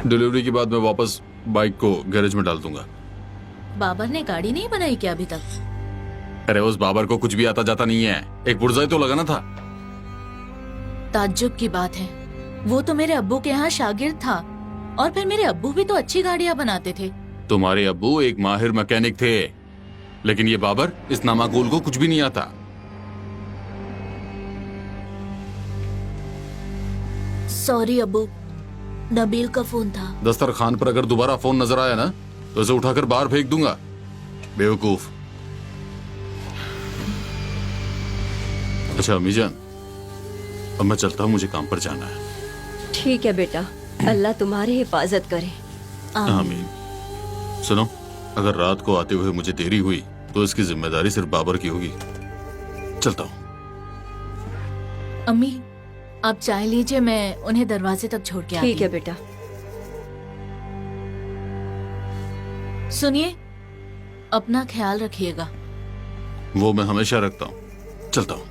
Delivery के बाद मैं वापस बाइक को गैरेज में डाल दूंगा। बाबर ने गाड़ी नहीं बनाई क्या अभी तक? अरे उस बाबर को कुछ भी आता जाता नहीं है, एक पुर्जा ही तो लगाना था। ताज्जुब की बात है, वो तो मेरे अब्बू के यहाँ शागिर्द था, और फिर मेरे अब्बू भी तो अच्छी गाड़ियाँ बनाते थे। तुम्हारे अब्बू एक माहिर मैकेनिक थे, लेकिन ये बाबर इस नामाकुल को कुछ भी नहीं आता। सॉरी अब्बू, नबील का फोन था। दस्तरखान पर अगर दोबारा फोन नजर आया ना तो इसे उठाकर बाहर फेंक दूंगा, बेवकूफ। अच्छा अम्मी जान, अब मैं चलता हूँ, मुझे काम पर जाना है। ठीक है बेटा, अल्लाह तुम्हारी हिफाजत करे। आमीन। सुनो, अगर रात को आते हुए मुझे देरी हुई तो इसकी जिम्मेदारी सिर्फ बाबर की होगी। चलता हूँ। अम्मी, आप चाय लीजिए, मैं उन्हें दरवाजे तक छोड़ के आती हूँ। ठीक है बेटा। सुनिए, अपना ख्याल रखिएगा। वो मैं हमेशा रखता हूँ। चलता हूँ।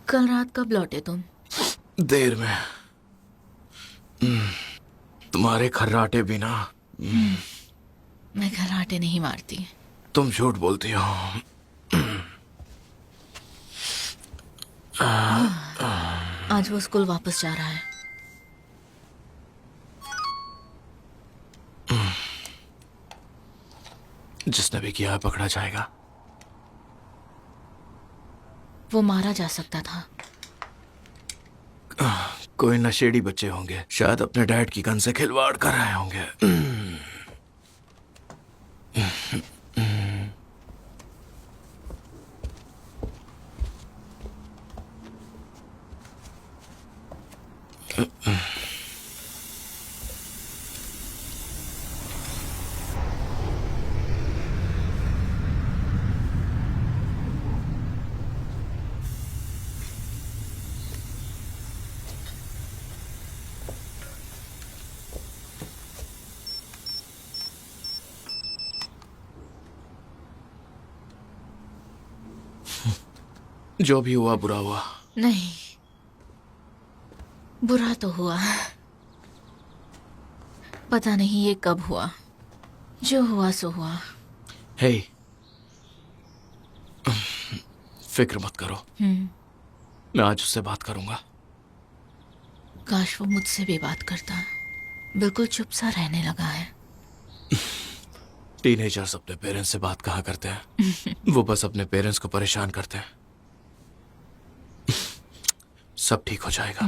कल रात कब लौटे तुम? देर में। तुम्हारे खर्राटे बिना। मैं खर्राटे नहीं मारती। तुम झूठ बोलती हो। आज वो स्कूल वापस जा रहा है। जिसने भी किया पकड़ा जाएगा। वो मारा जा सकता था। कोई नशेड़ी बच्चे होंगे, शायद अपने डैड की गन से खिलवाड़ कर रहे होंगे। जो भी हुआ बुरा हुआ। नहीं, बुरा तो हुआ। पता नहीं ये कब हुआ। जो हुआ सो हुआ। हे, फिक्र मत करो। मैं आज उससे बात करूंगा। काश वो मुझसे भी बात करता। बिल्कुल चुप सा रहने लगा है। टीनेजर्स अपने पेरेंट्स से बात कहा करते हैं। वो बस अपने पेरेंट्स को परेशान करते हैं। सब ठीक हो जाएगा।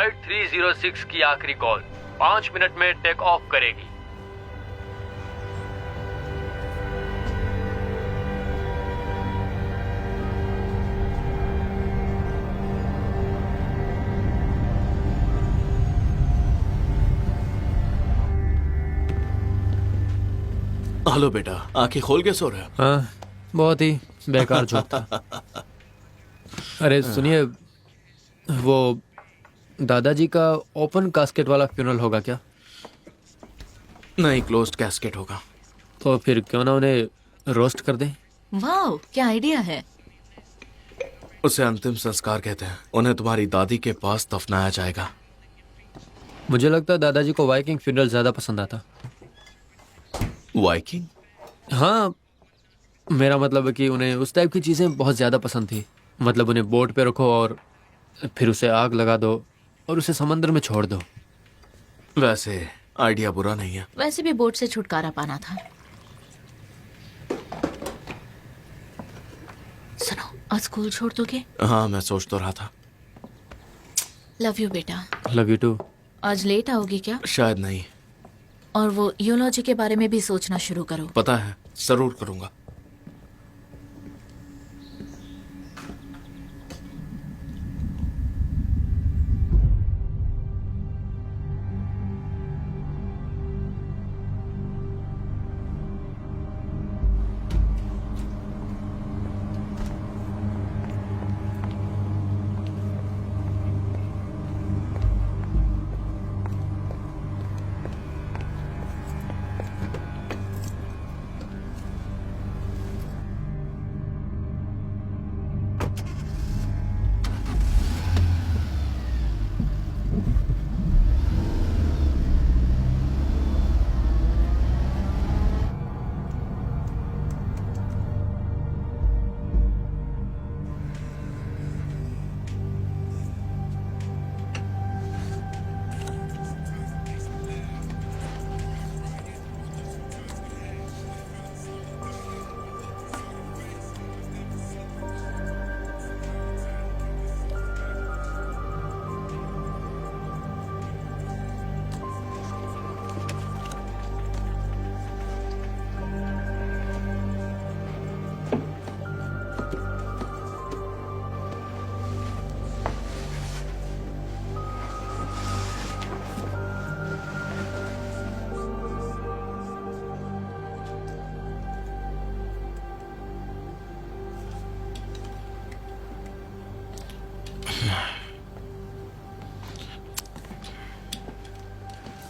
फ्लाइट 306 की आखिरी कॉल 5 मिनट में टेक ऑफ करेगी। हेलो बेटा, आंखें खोल के सो रहे हो? हाँ, बहुत ही बेकार जोक था। अरे सुनिए, वो दादाजी का ओपन कास्केट वाला फ्यूनरल होगा क्या? नहीं, क्लोज्ड कैस्केट होगा। तो फिर क्यों ना उन्हें रोस्ट कर दें? वाह, क्या आइडिया है। उसे अंतिम संस्कार कहते हैं। उन्हें तुम्हारी दादी के पास दफनाया जाएगा। मुझे लगता है दादाजी को वाइकिंग फ्यूनरल ज्यादा पसंद आता। वाइकिंग? हाँ, मेरा मतलब है कि उन्हें उस टाइप की चीजें बहुत ज्यादा पसंद थी। मतलब उन्हें बोट पे रखो और फिर उसे आग लगा दो और उसे समंदर में छोड़ दो। वैसे आइडिया बुरा नहीं है। वैसे भी बोट से छुटकारा पाना था। सुनो, आज स्कूल छोड़ दोगे? हाँ, मैं सोच तो रहा था। लव यू बेटा। Love you too. आज लेट आओगे क्या? शायद नहीं। और वो यूलॉजी के बारे में भी सोचना शुरू करो। पता है, जरूर करूंगा।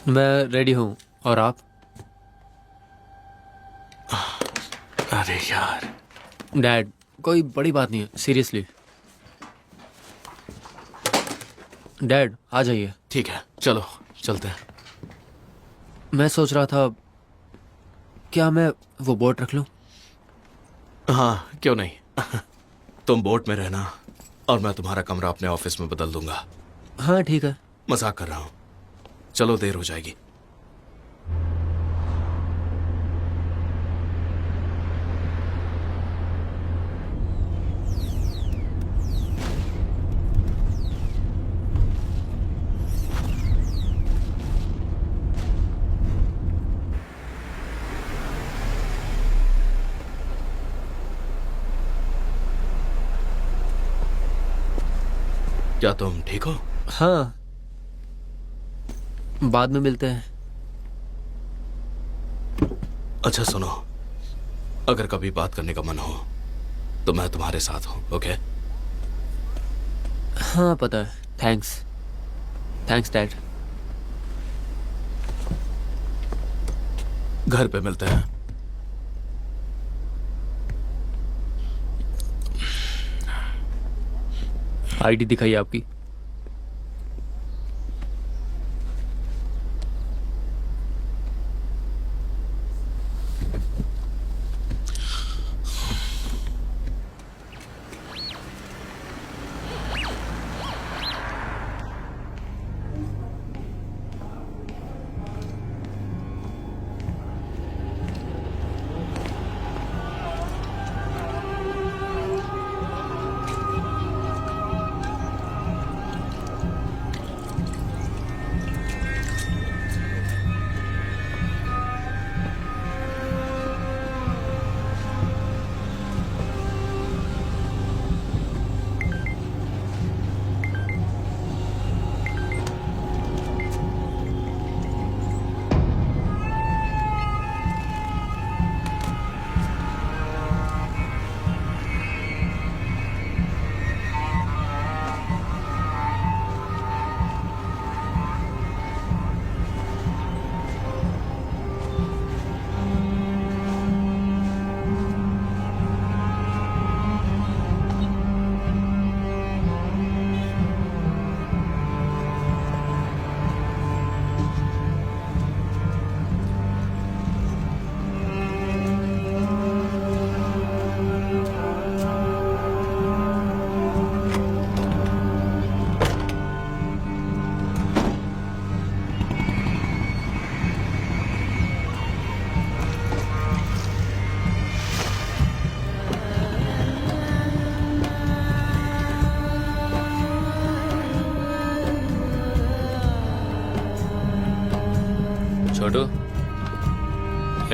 मैं रेडी हूँ। और आप? अरे यार। डैड, कोई बड़ी बात नहीं है, सीरियसली। डैड, आ जाइए। ठीक है, चलो चलते हैं। मैं सोच रहा था, क्या मैं वो बोट रख लूं? हाँ, क्यों नहीं। तुम बोट में रहना और मैं तुम्हारा कमरा अपने ऑफिस में बदल दूंगा। हाँ ठीक है। मजाक कर रहा हूँ। चलो, देर हो जाएगी। क्या तुम ठीक हो? हाँ, बाद में मिलते हैं। अच्छा सुनो, अगर कभी बात करने का मन हो तो मैं तुम्हारे साथ हूं, ओके? हाँ पता है। थैंक्स। Thanks dad. घर पे मिलते हैं। आईडी दिखाइए आपकी। छोटू,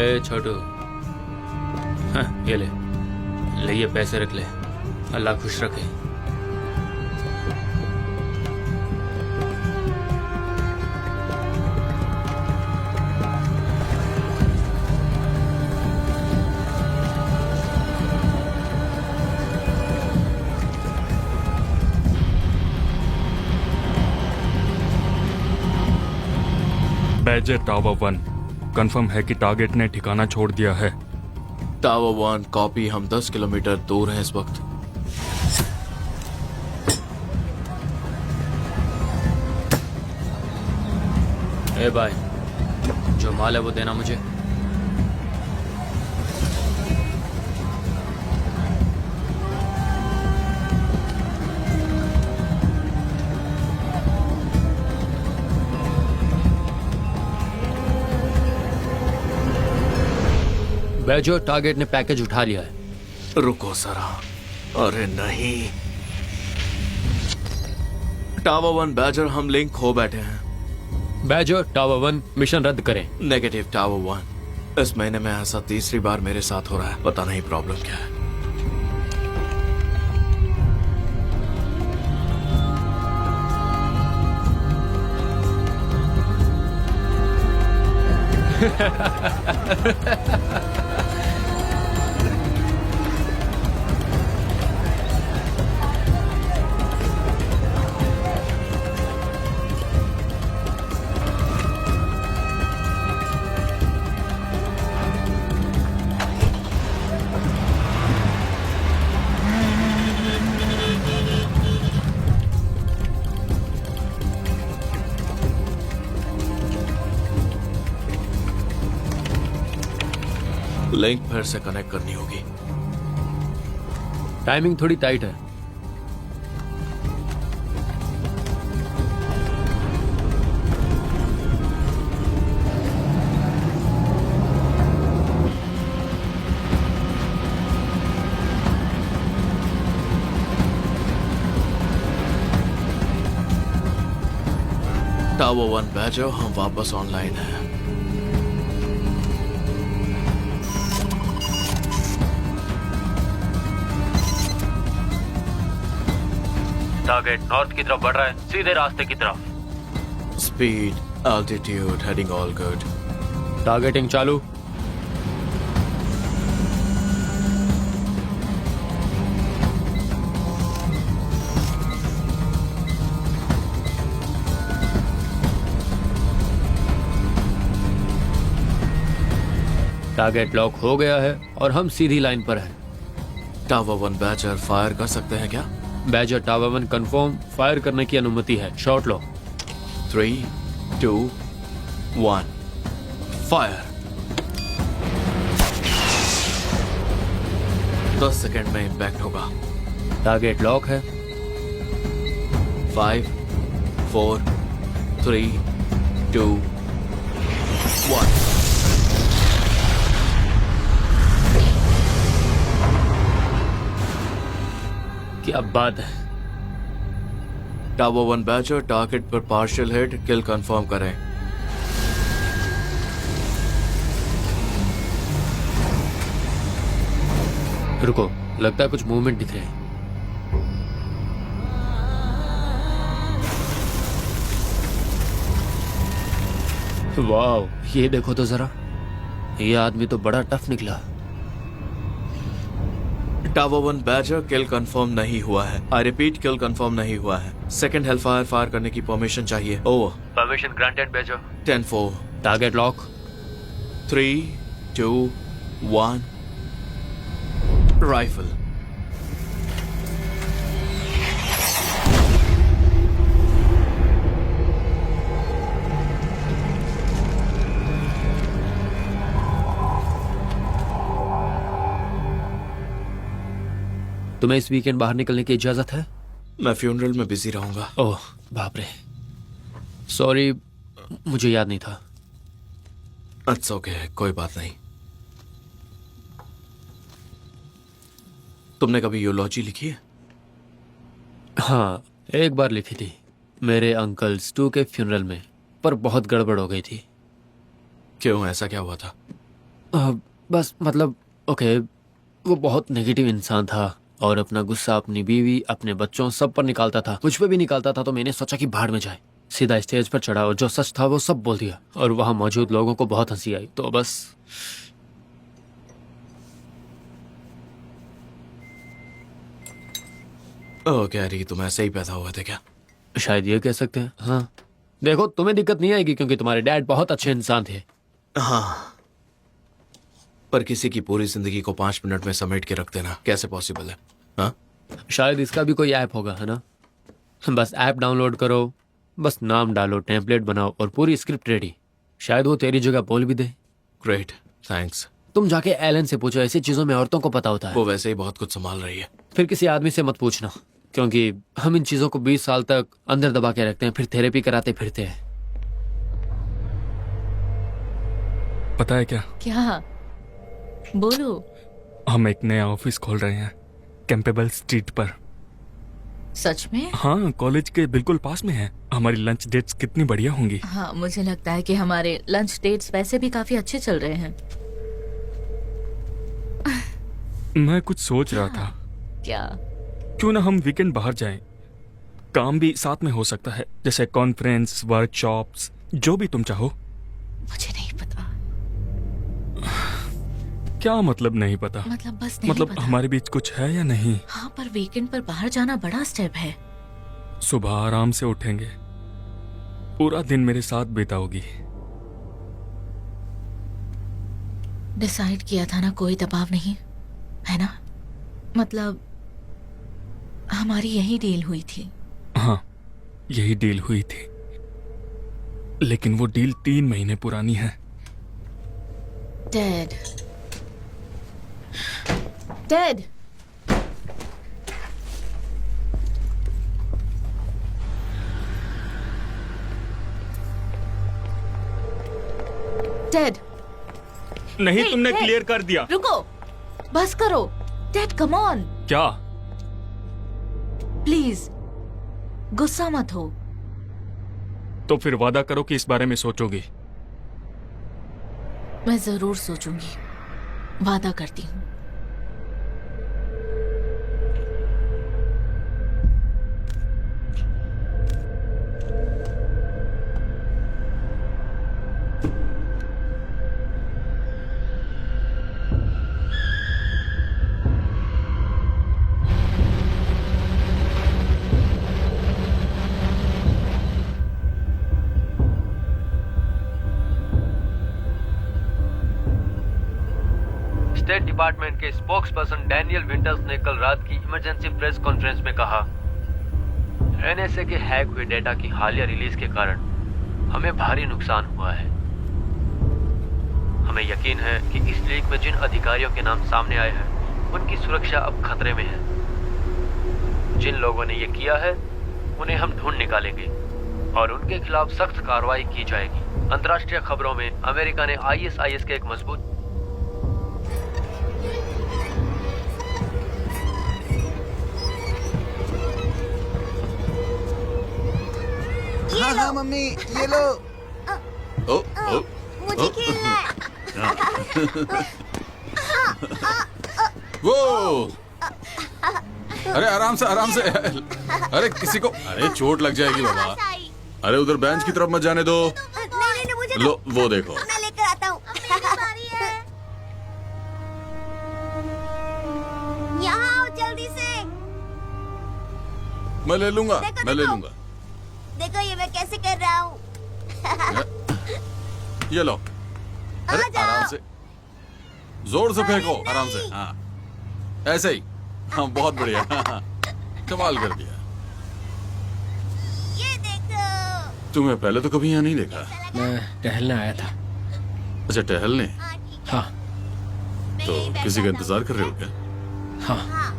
ए छोटू, हाँ ये ले, ये पैसे रख ले, अल्लाह खुश रखे। बैजर टावर 1 कंफर्म है कि टारगेट ने ठिकाना छोड़ दिया है। टावर 1 कॉपी, हम 10 किलोमीटर दूर हैं इस वक्त। ए भाई, जो माल है वो देना मुझे। बैजो, टारगेट ने पैकेज उठा लिया है। रुको जरा, अरे नहीं। टावर 1 बैजर, हम लिंक खो बैठे हैं। बैजो, टावर 1 मिशन रद्द करें। नेगेटिव टावर 1, इस महीने में ऐसा तीसरी बार मेरे साथ हो रहा है, पता नहीं प्रॉब्लम क्या है। लिंक फिर से कनेक्ट करनी होगी। टाइमिंग थोड़ी टाइट है। टावर 1 बैजो, हम वापस ऑनलाइन हैं। टारगेट नॉर्थ की तरफ बढ़ रहा है, सीधे रास्ते की तरफ। Speed, altitude, heading all good. Targeting चालू। टारगेट लॉक हो गया है और हम सीधी लाइन पर हैं। टावर 1 बैजर, फायर कर सकते हैं क्या? बैजर, टावर 1 कंफर्म, फायर करने की अनुमति है। शॉट लो। 3, 2, 1, फायर। 10 सेकेंड में इंपैक्ट होगा। टारगेट लॉक है। 5, 4, 3, 2, 1। क्या बात है। टावर 1 बैचर, टारगेट पर पार्शियल हिट, किल कंफर्म करें। रुको, लगता है कुछ मूवमेंट दिख रहे हैं। वाह, ये देखो तो जरा, ये आदमी तो बड़ा टफ निकला। टावर 1 बैचर, किल कंफर्म नहीं हुआ है। आई रिपीट, किल कंफर्म नहीं हुआ है। सेकंड हेलफायर फायर करने की परमिशन चाहिए। Over. Permission granted badger. 10-4। Target lock. 3, 2, 1, rifle. तुम्हें इस वीकेंड बाहर निकलने की इजाजत है? मैं फ्यूनरल में बिजी रहूंगा। ओह बाप रे, सॉरी, मुझे याद नहीं था। इट्स ओके, कोई बात नहीं। तुमने कभी यूलॉजी लिखी है? हाँ, एक बार लिखी थी, मेरे अंकल स्टू के फ्यूनरल में, पर बहुत गड़बड़ हो गई थी। क्यों, ऐसा क्या हुआ था? बस मतलब ओके, वो बहुत नेगेटिव इंसान था और अपना गुस्सा अपनी बीवी, अपने बच्चों, सब पर निकालता था। मुझ पे भी निकालता था, तो मैंने सोचा कि भाड़ में जाए। सीधा स्टेज पर चढ़ा और जो सच था वो सब बोल दिया, और वहां मौजूद लोगों को बहुत हंसी आई। तो बस ओह, कह रही तुम ऐसे ही पैदा हुए थे क्या? शायद ये कह सकते हैं। हाँ, देखो तुम्हें दिक्कत नहीं आएगी क्योंकि तुम्हारे डैड बहुत अच्छे इंसान थे। हाँ, पर किसी की पूरी जिंदगी को 5 मिनट में समेट के रख देना कैसे पॉसिबल है? हाँ, शायद इसका भी कोई ऐप होगा, है ना? बस ऐप डाउनलोड करो, बस नाम डालो, टेम्पलेट बनाओ और पूरी स्क्रिप्ट रेडी। शायद वो तेरी जगह बोल भी दे। Great, thanks. तुम जाके एलन से पूछो, ऐसी चीजों में औरतों को पता होता है। वो वैसे ही बहुत कुछ संभाल रही है। फिर किसी आदमी से मत पूछना, क्योंकि हम इन चीजों को 20 साल तक अंदर दबा के रखते हैं, फिर थेरेपी कराते फिरते हैं। पता है क्या, क्या? बोलो। हम एक नया ऑफिस खोल रहे हैं कैंपेबल स्ट्रीट पर। सच में? हाँ, कॉलेज के बिल्कुल पास में है। हमारी लंच डेट्स कितनी बढ़िया होंगी। हाँ, मुझे लगता है कि हमारे लंच डेट्स वैसे भी काफी अच्छे चल रहे हैं। मैं कुछ सोच रहा था, क्या? क्यों ना हम वीकेंड बाहर जाएं। काम भी साथ में हो सकता है, जैसे कॉन्फ्रेंस, वर्कशॉप्स, जो भी तुम चाहो। मुझे नहीं पता। क्या मतलब नहीं पता? मतलब बस नहीं मतलब पता। हमारे बीच कुछ है या नहीं? हाँ, पर वीकेंड पर बाहर जाना बड़ा स्टेप है। सुबह आराम से उठेंगे, पूरा दिन मेरे साथ बिताओगी। डिसाइड किया था ना, कोई दबाव नहीं है ना? मतलब हमारी यही डील हुई थी। हाँ, यही डील हुई थी, लेकिन वो डील 3 महीने पुरानी है। डैड, डैड, डैड, नहीं, Hey, तुमने hey! क्लियर कर दिया। रुको, बस करो। डैड, कम ऑन, क्या? प्लीज गुस्सा मत हो। तो फिर वादा करो कि इस बारे में सोचोगी। मैं जरूर सोचूंगी, वादा करती हूँ। स्टेट डिपार्टमेंट के स्पोक्स पर्सन डैनियल विंटर्स ने कल रात की इमरजेंसी प्रेस कॉन्फ्रेंस में कहा, एनएसए के हैक हुए डेटा की हालिया रिलीज के कारण हमें भारी नुकसान हुआ है। हमें यकीन है कि इस लीक में जिन अधिकारियों के नाम सामने आए हैं उनकी सुरक्षा अब खतरे में है। जिन लोगों ने ये किया है उन्हें हम ढूंढ निकालेंगे और उनके खिलाफ सख्त कार्रवाई की जाएगी। अंतर्राष्ट्रीय खबरों में अमेरिका ने आईएसआईएस के एक मजबूत हाँ हाँ मम्मी, ये लो। ओ, ओ, मुझे खेलना है। वो अरे आराम से, आराम से। अरे किसी को, अरे चोट लग जाएगी बाबा। अरे उधर बेंच की तरफ मत जाने दो। नहीं, मुझे लो, वो देखो। मैं लेकर आता हूँ। यहाँ आओ जल्दी से। मैं ले लूंगा, देखो, मैं ले देखो। लूंगा। देखो ये मैं कैसे कर रहा हूँ। ये लो। अरे आ जाओ। आराम से, जोर से फेंको, अरे आराम से। नहीं। हाँ, ऐसे ही। हाँ, बहुत बढ़िया। कमाल कर दिया। ये देखो। तुम्हें पहले तो कभी यहाँ नहीं देखा। मैं टहलने आया था। अच्छा, टहलने? हाँ, ठीक है। हाँ मैं तो यहीं बैठ किसी का जाता इंतजार कर रहे हो क्या? हाँ, हाँ,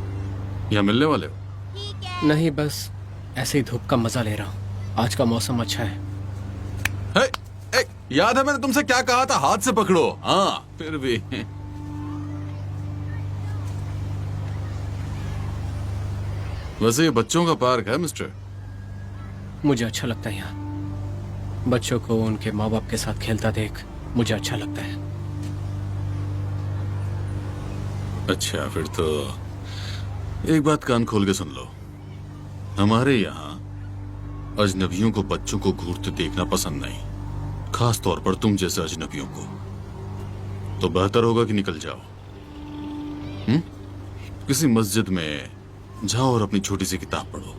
यहाँ मिलने वाले हो? ठीक है। नहीं, बस ऐसे ही धूप का मजा ले रहा हूँ। आज का मौसम अच्छा है। हे, ए, याद है मैंने तुमसे क्या कहा था? हाथ से पकड़ो। हाँ, फिर भी। वैसे ये बच्चों का पार्क है मिस्टर। मुझे अच्छा लगता है यहाँ। बच्चों को उनके माँ बाप के साथ खेलता देख मुझे अच्छा लगता है। अच्छा, फिर तो एक बात कान खोल के सुन लो। हमारे यहाँ अजनबियों को बच्चों को घूरते देखना पसंद नहीं, खास तौर पर तुम जैसे अजनबियों को। तो बेहतर होगा कि निकल जाओ। किसी मस्जिद में जाओ और अपनी छोटी सी किताब पढ़ो।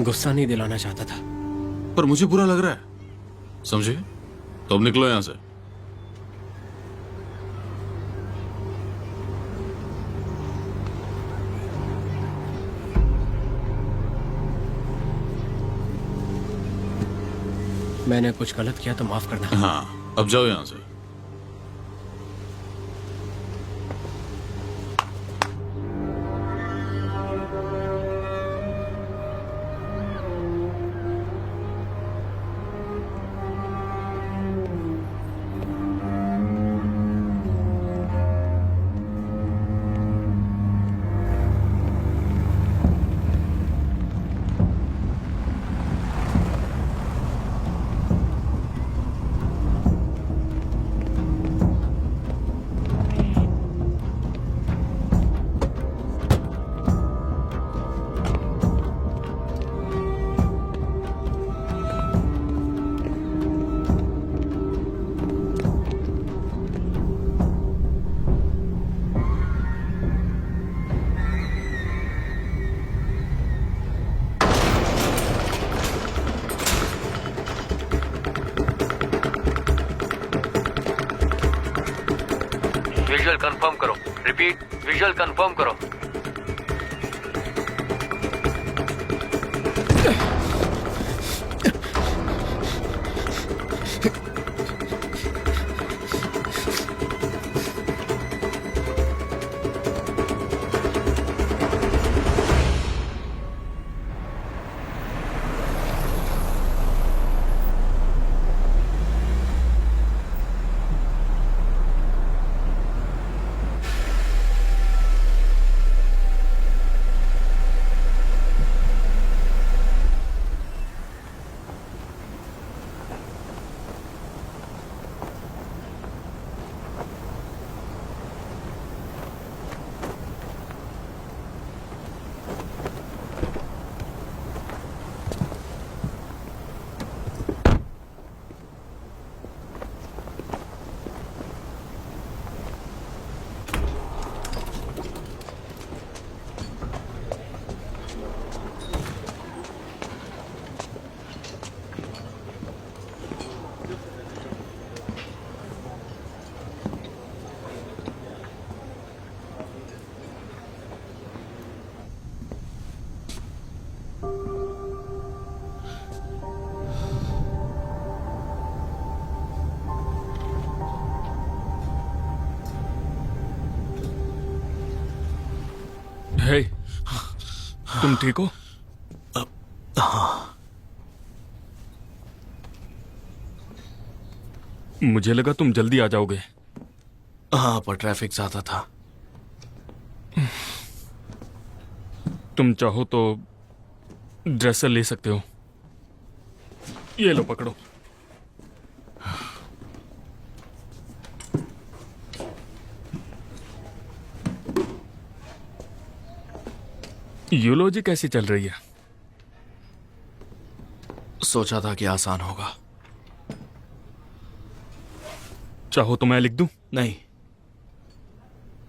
गुस्सा नहीं दिलाना चाहता था। पर मुझे बुरा लग रहा है, समझे? तो अब निकलो यहां से। मैंने कुछ गलत किया तो माफ करना। हाँ, अब जाओ यहां से। विजुअल कंफर्म करो। रिपीट, विजुअल कंफर्म करो। हे, तुम ठीक हो? मुझे लगा तुम जल्दी आ जाओगे। हाँ, पर ट्रैफिक ज्यादा था। तुम चाहो तो ड्रेसर ले सकते हो। ये लो, पकड़ो। यूलॉजी कैसी चल रही है? सोचा था कि आसान होगा। चाहो तो मैं लिख दूं? नहीं,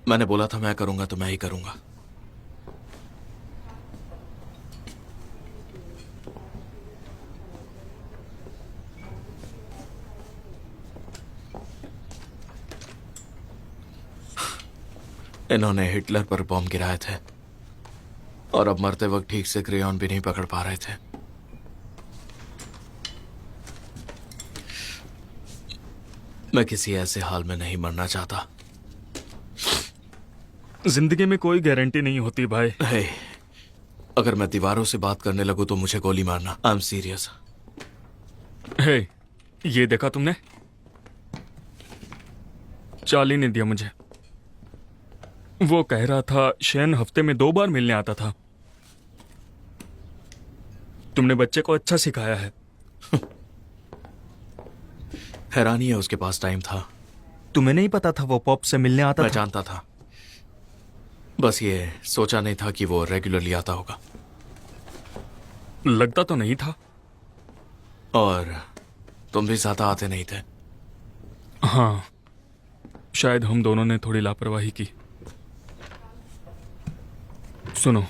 मैंने बोला था मैं करूंगा तो मैं ही करूंगा। इन्होंने हिटलर पर बॉम्ब गिराए थे और अब मरते वक्त ठीक से क्रेयॉन भी नहीं पकड़ पा रहे थे। मैं किसी ऐसे हाल में नहीं मरना चाहता। जिंदगी में कोई गारंटी नहीं होती भाई। हे, अगर मैं दीवारों से बात करने लगूं तो मुझे गोली मारना। I am serious. हे, ये देखा तुमने? चार्ली ने दिया मुझे। वो कह रहा था शेन हफ्ते में 2 बार मिलने आता था। तुमने बच्चे को अच्छा सिखाया है। हैरानी है उसके पास टाइम था। तुम्हें नहीं पता था वो पॉप से मिलने आता मैं था? जानता था, बस ये सोचा नहीं था कि वो रेगुलरली आता होगा। लगता तो नहीं था। और तुम भी ज्यादा आते नहीं थे। हाँ, शायद हम दोनों ने थोड़ी लापरवाही की। सुनो,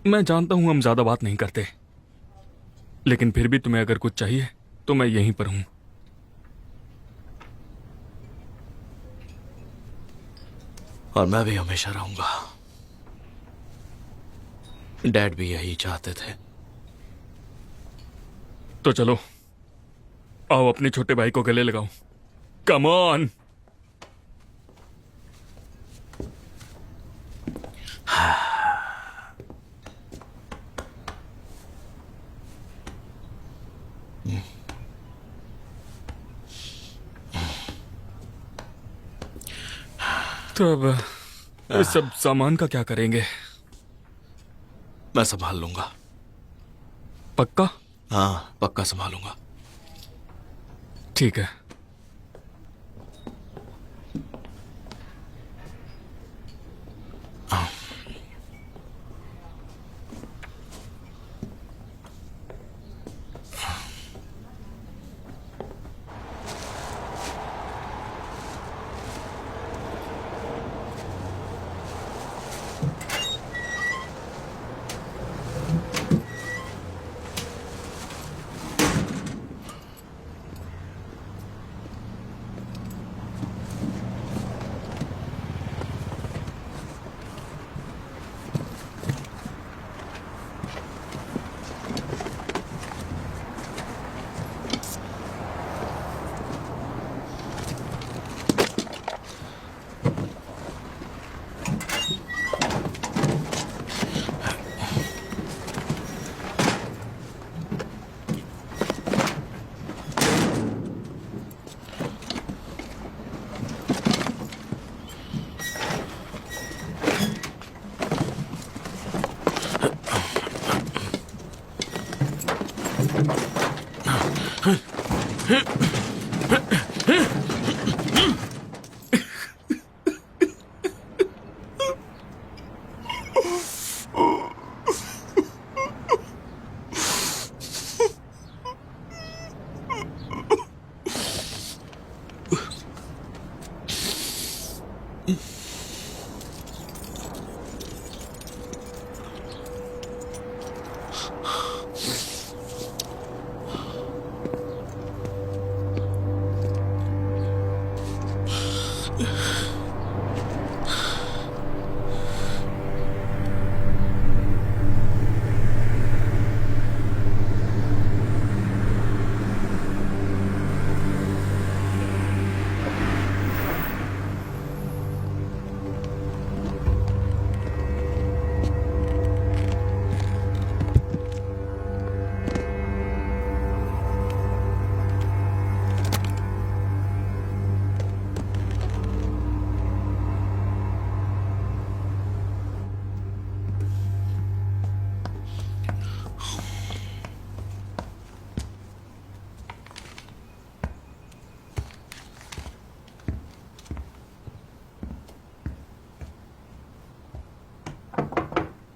मैं जानता हूं हम ज्यादा बात नहीं करते, लेकिन फिर भी तुम्हें अगर कुछ चाहिए तो मैं यहीं पर हूं। और मैं भी हमेशा रहूंगा। डैड भी यही चाहते थे। तो चलो, आओ अपने छोटे भाई को गले लगाओ। Come on. तो अब इस सब सामान का क्या करेंगे? मैं संभाल लूंगा। पक्का? हाँ, पक्का संभालूंगा। ठीक है।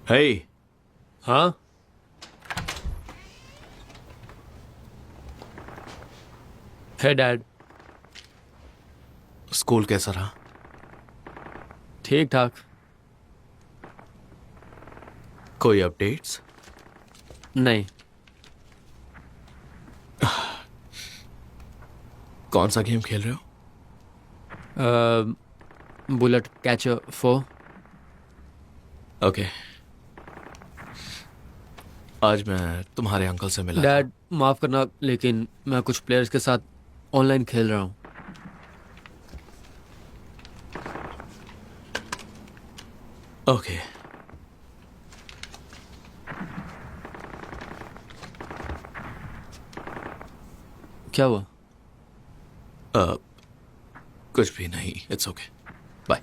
हे, हाँ, है डैड। स्कूल कैसा रहा? ठीक ठाक। कोई अपडेट्स? नहीं। कौन सा गेम खेल रहे हो? Bullet catcher 4। ओके। आज मैं तुम्हारे अंकल से मिला। डैड माफ करना, लेकिन मैं कुछ प्लेयर्स के साथ ऑनलाइन खेल रहा हूँ। ओके। क्या हुआ? कुछ भी नहीं, इट्स ओके। बाय।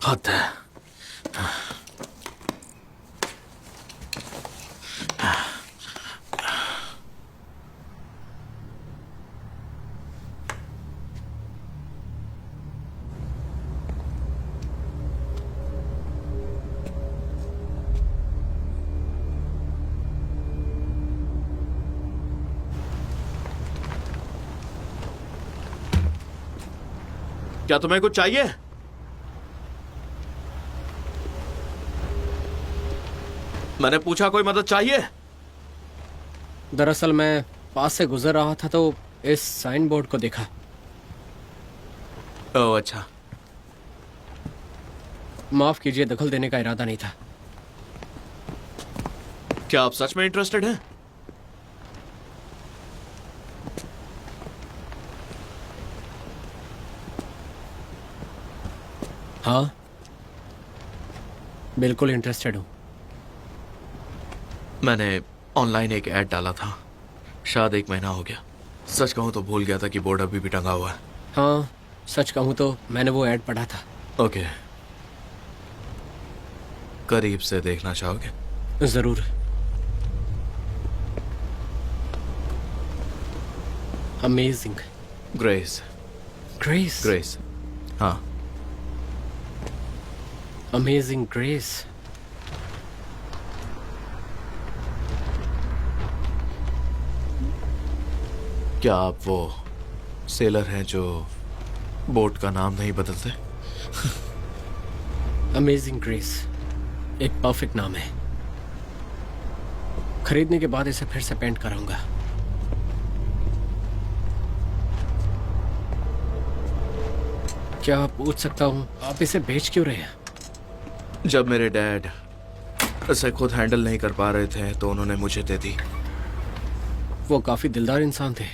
हद है। क्या तुम्हें कुछ चाहिए? मैंने पूछा कोई मदद चाहिए? दरअसल मैं पास से गुजर रहा था तो इस साइन बोर्ड को देखा। ओह अच्छा। माफ कीजिए, दखल देने का इरादा नहीं था। क्या आप सच में इंटरेस्टेड हैं? हाँ, बिल्कुल इंटरेस्टेड हूँ। मैंने ऑनलाइन एक ऐड डाला था, शायद 1 महीना हो गया। सच कहूं तो भूल गया था कि बोर्ड अभी भी टंगा हुआ है। हाँ, सच कहूँ तो मैंने वो ऐड पढ़ा था। ओके, करीब से देखना चाहोगे? जरूर। अमेजिंग। ग्रेस। ग्रेस। ग्रेस, हाँ। Amazing grace. क्या आप वो सेलर हैं जो बोट का नाम नहीं बदलते? अमेजिंग ग्रेस एक परफेक्ट नाम है। खरीदने के बाद इसे फिर से पेंट कराऊंगा। क्या पूछ सकता हूँ आप इसे बेच क्यों रहे हैं? जब मेरे डैड इसे खुद हैंडल नहीं कर पा रहे थे तो उन्होंने मुझे दे दी। वो काफी दिलदार इंसान थे।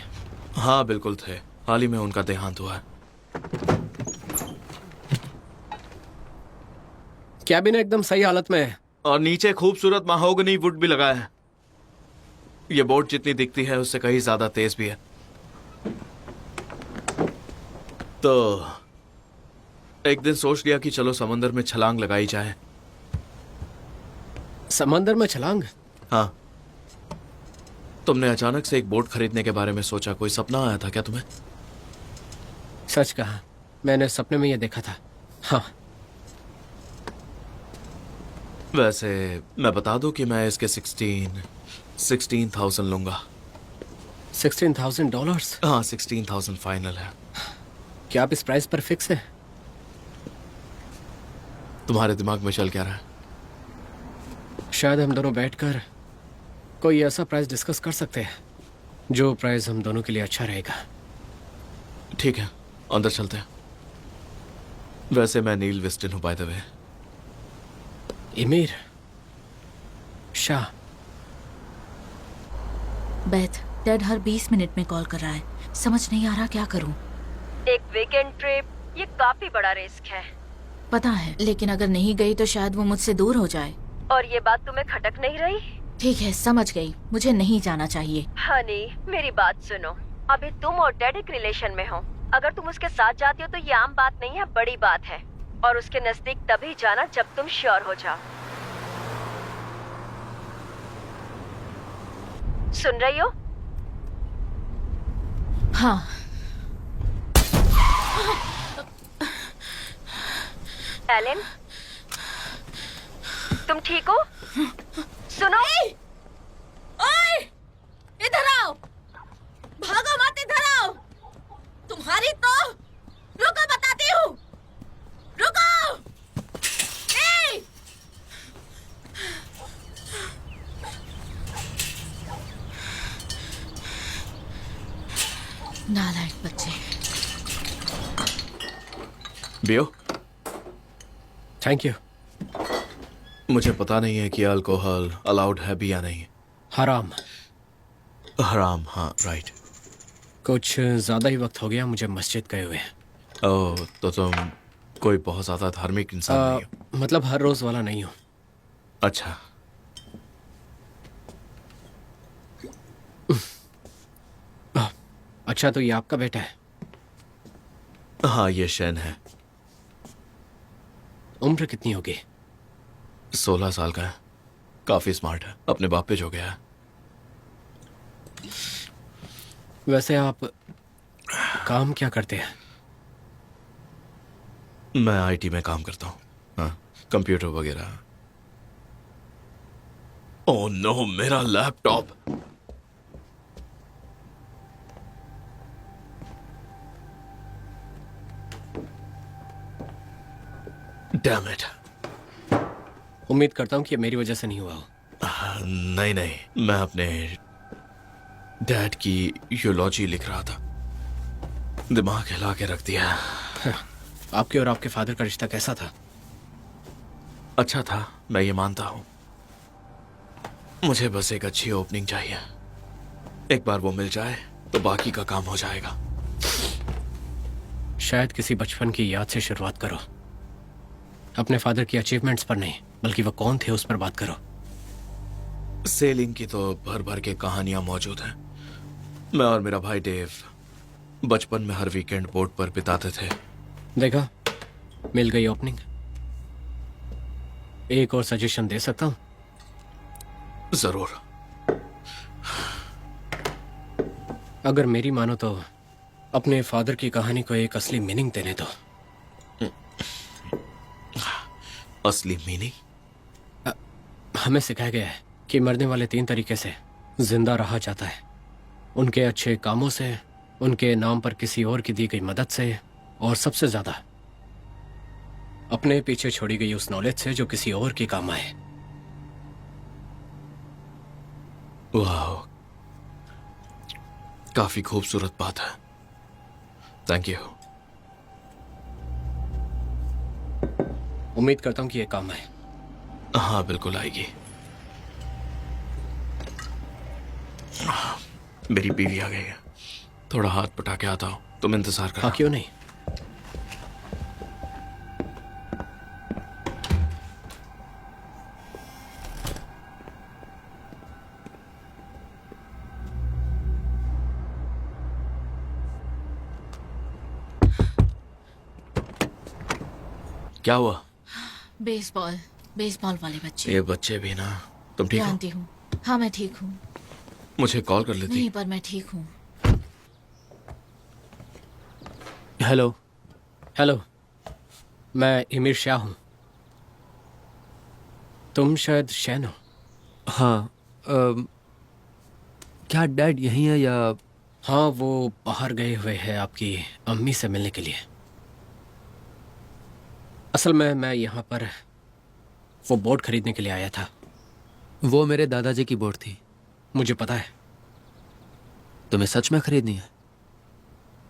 हाँ बिल्कुल थे, हाल ही में उनका देहांत हुआ है। कैबिन एकदम सही हालत में है। और नीचे खूबसूरत महोगनी वुड भी लगा है। ये बोट जितनी दिखती है उससे कहीं ज्यादा तेज भी है। तो एक दिन सोच लिया कि चलो समंदर में छलांग लगाई जाए। समंदर में छलांग? हाँ। तुमने अचानक से एक बोट खरीदने के बारे में सोचा, कोई सपना आया था क्या तुम्हें? सच कहा, मैंने सपने में ये देखा था। हाँ। वैसे मैं बता दूं कि मैं इसके 16,000 लूंगा। $16,000? हाँ, 16,000 फाइनल है। क्या आप इस प्राइस पर फिक्स है? तुम्हारे दिमाग में चल क्या रहा है? शायद हम दोनों बैठकर कोई ऐसा प्राइस डिस्कस कर सकते हैं जो प्राइस हम दोनों के लिए अच्छा रहेगा। ठीक है, अंदर चलते हैं। वैसे मैं नील वेस्टन हूं by the way. Emir Shah. Beth, dad हर 20 मिनट में कॉल कर रहा है। समझ नहीं आ रहा क्या करूं। एक वीकेंड ट्रिप, ये काफी बड़ा रिस्क है। पता है, लेकिन अगर नहीं गई तो शायद वो मुझसे दूर हो जाए। और ये बात तुम्हें खटक नहीं रही? ठीक है, समझ गई, मुझे नहीं जाना चाहिए। हनी, मेरी बात सुनो। अभी तुम और डैड एक रिलेशन में हो। अगर तुम उसके साथ जाती हो तो ये आम बात नहीं है, बड़ी बात है। और उसके नजदीक तभी जाना जब तुम श्योर हो जाओ। सुन रही हो? हाँ। एलन, तुम ठीक हो? सुनो। ओए, इधर आओ। भागो मत, इधर आओ। तुम्हारी तो रुको, बताती हूँ। रुको। नालायक बच्चे। बियो, थैंक यू। मुझे पता नहीं है कि अल्कोहल अलाउड है भी या नहीं। हराम। हराम, हाँ राइट। कुछ ज़्यादा ही वक्त हो गया मुझे मस्जिद गए हुए। ओह, तो तुम कोई बहुत ज्यादा धार्मिक इंसान नहीं हो। मतलब हर रोज़ वाला नहीं हूँ। अच्छा, अच्छा, तो ये आपका बेटा है? हाँ ये शैन है। उम्र कितनी होगी? 16 साल का है। काफी स्मार्ट है, अपने बाप पे जो गया है। वैसे आप काम क्या करते हैं? मैं आईटी में काम करता हूँ, हाँ, कंप्यूटर वगैरह। ओह नो, मेरा लैपटॉप। Damn it. उम्मीद करता हूँ कि ये मेरी वजह से नहीं हुआ हो। नहीं नहीं, मैं अपने डैड की यूलॉजी लिख रहा था। दिमाग हिला के रख दिया। आपके और आपके फादर का रिश्ता कैसा था? अच्छा था, मैं ये मानता हूं। मुझे बस एक अच्छी ओपनिंग चाहिए। एक बार वो मिल जाए तो बाकी का काम हो जाएगा। शायद किसी बचपन की याद से शुरुआत करो। अपने फादर की अचीवमेंट्स पर नहीं, बल्कि वो कौन थे उस पर बात करो। सेलिंग की तो भर भर के कहानियां मौजूद हैं। मैं और मेरा भाई देव बचपन में हर वीकेंड बोट पर बिताते थे। देखा, मिल गई ओपनिंग। एक और सजेशन दे सकता हूं? जरूर। अगर मेरी मानो तो अपने फादर की कहानी को एक असली मीनिंग देने दो। असली मीनिंग? हमें सिखाया गया है कि मरने वाले 3 तरीके से जिंदा रहा जाता है। उनके अच्छे कामों से, उनके नाम पर किसी और की दी गई मदद से, और सबसे ज्यादा अपने पीछे छोड़ी गई उस नॉलेज से जो किसी और की काम आए। वाह, काफी खूबसूरत बात है। Thank you. उम्मीद करता हूं कि ये काम आए। हाँ बिल्कुल आएगी। मेरी बीवी आ गई है, थोड़ा हाथ पटा के आता हूँ, तुम इंतजार करो। हाँ, क्यों नहीं। क्या हुआ? बेसबॉल, बेसबॉल वाले बच्चे। ये बच्चे भी ना। तुम ठीक हो? जानती हूँ। हाँ मैं ठीक हूँ। मुझे कॉल कर लेती। नहीं, पर मैं ठीक हूँ। हेलो। हेलो, मैं इमिर शाह हूँ। तुम शायद शैन हो। हाँ, क्या डैड यहीं है या? हाँ, वो बाहर गए हुए हैं आपकी अम्मी से मिलने के लिए। असल में मैं यहाँ पर वो बोट खरीदने के लिए आया था। वो मेरे दादाजी की बोट थी। मुझे पता है। तुम्हें सच में खरीदनी है?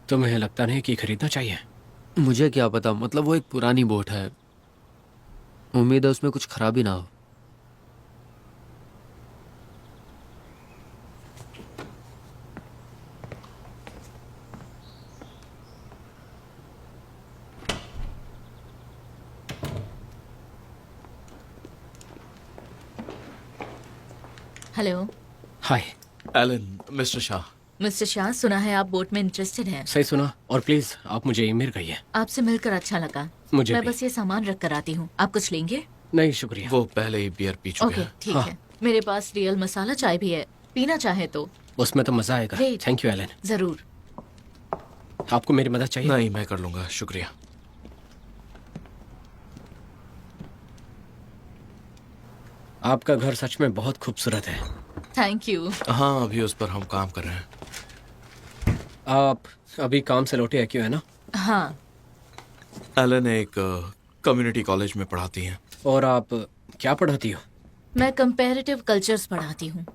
तुम्हें लगता नहीं कि खरीदना चाहिए? मुझे क्या पता, मतलब वो एक पुरानी बोट है। उम्मीद है उसमें कुछ खराबी ना हो। Hello hi. Allen, mister Shah. Mister Shah, सुना है आप बोट में इंटरेस्टेड हैं। सही सुना। और प्लीज आप मुझे इमिर कहिए। आपसे मिलकर अच्छा लगा। मुझे मैं भी। बस ये सामान रख कर आती हूँ। आप कुछ लेंगे? नहीं शुक्रिया। वो पहले ही बियर पी चुके ओके हैं। ठीक हाँ। है। मेरे पास रियल मसाला चाय भी है, पीना चाहे तो। उसमें तो मजा आएगा। Great. Thank you Allen. जरूर। आपको मेरी मदद चाहिए? नहीं, मैं कर लूंगा, शुक्रिया। आपका घर सच में बहुत खूबसूरत है। Thank you. हाँ, अभी उस पर हम काम कर रहे हैं। आप अभी काम से लौटे हैं क्यों, है ना? हाँ, एलन एक कम्युनिटी कॉलेज में पढ़ाती हैं। और आप क्या पढ़ाती हो? मैं कंपैरेटिव कल्चर्स पढ़ाती हूँ।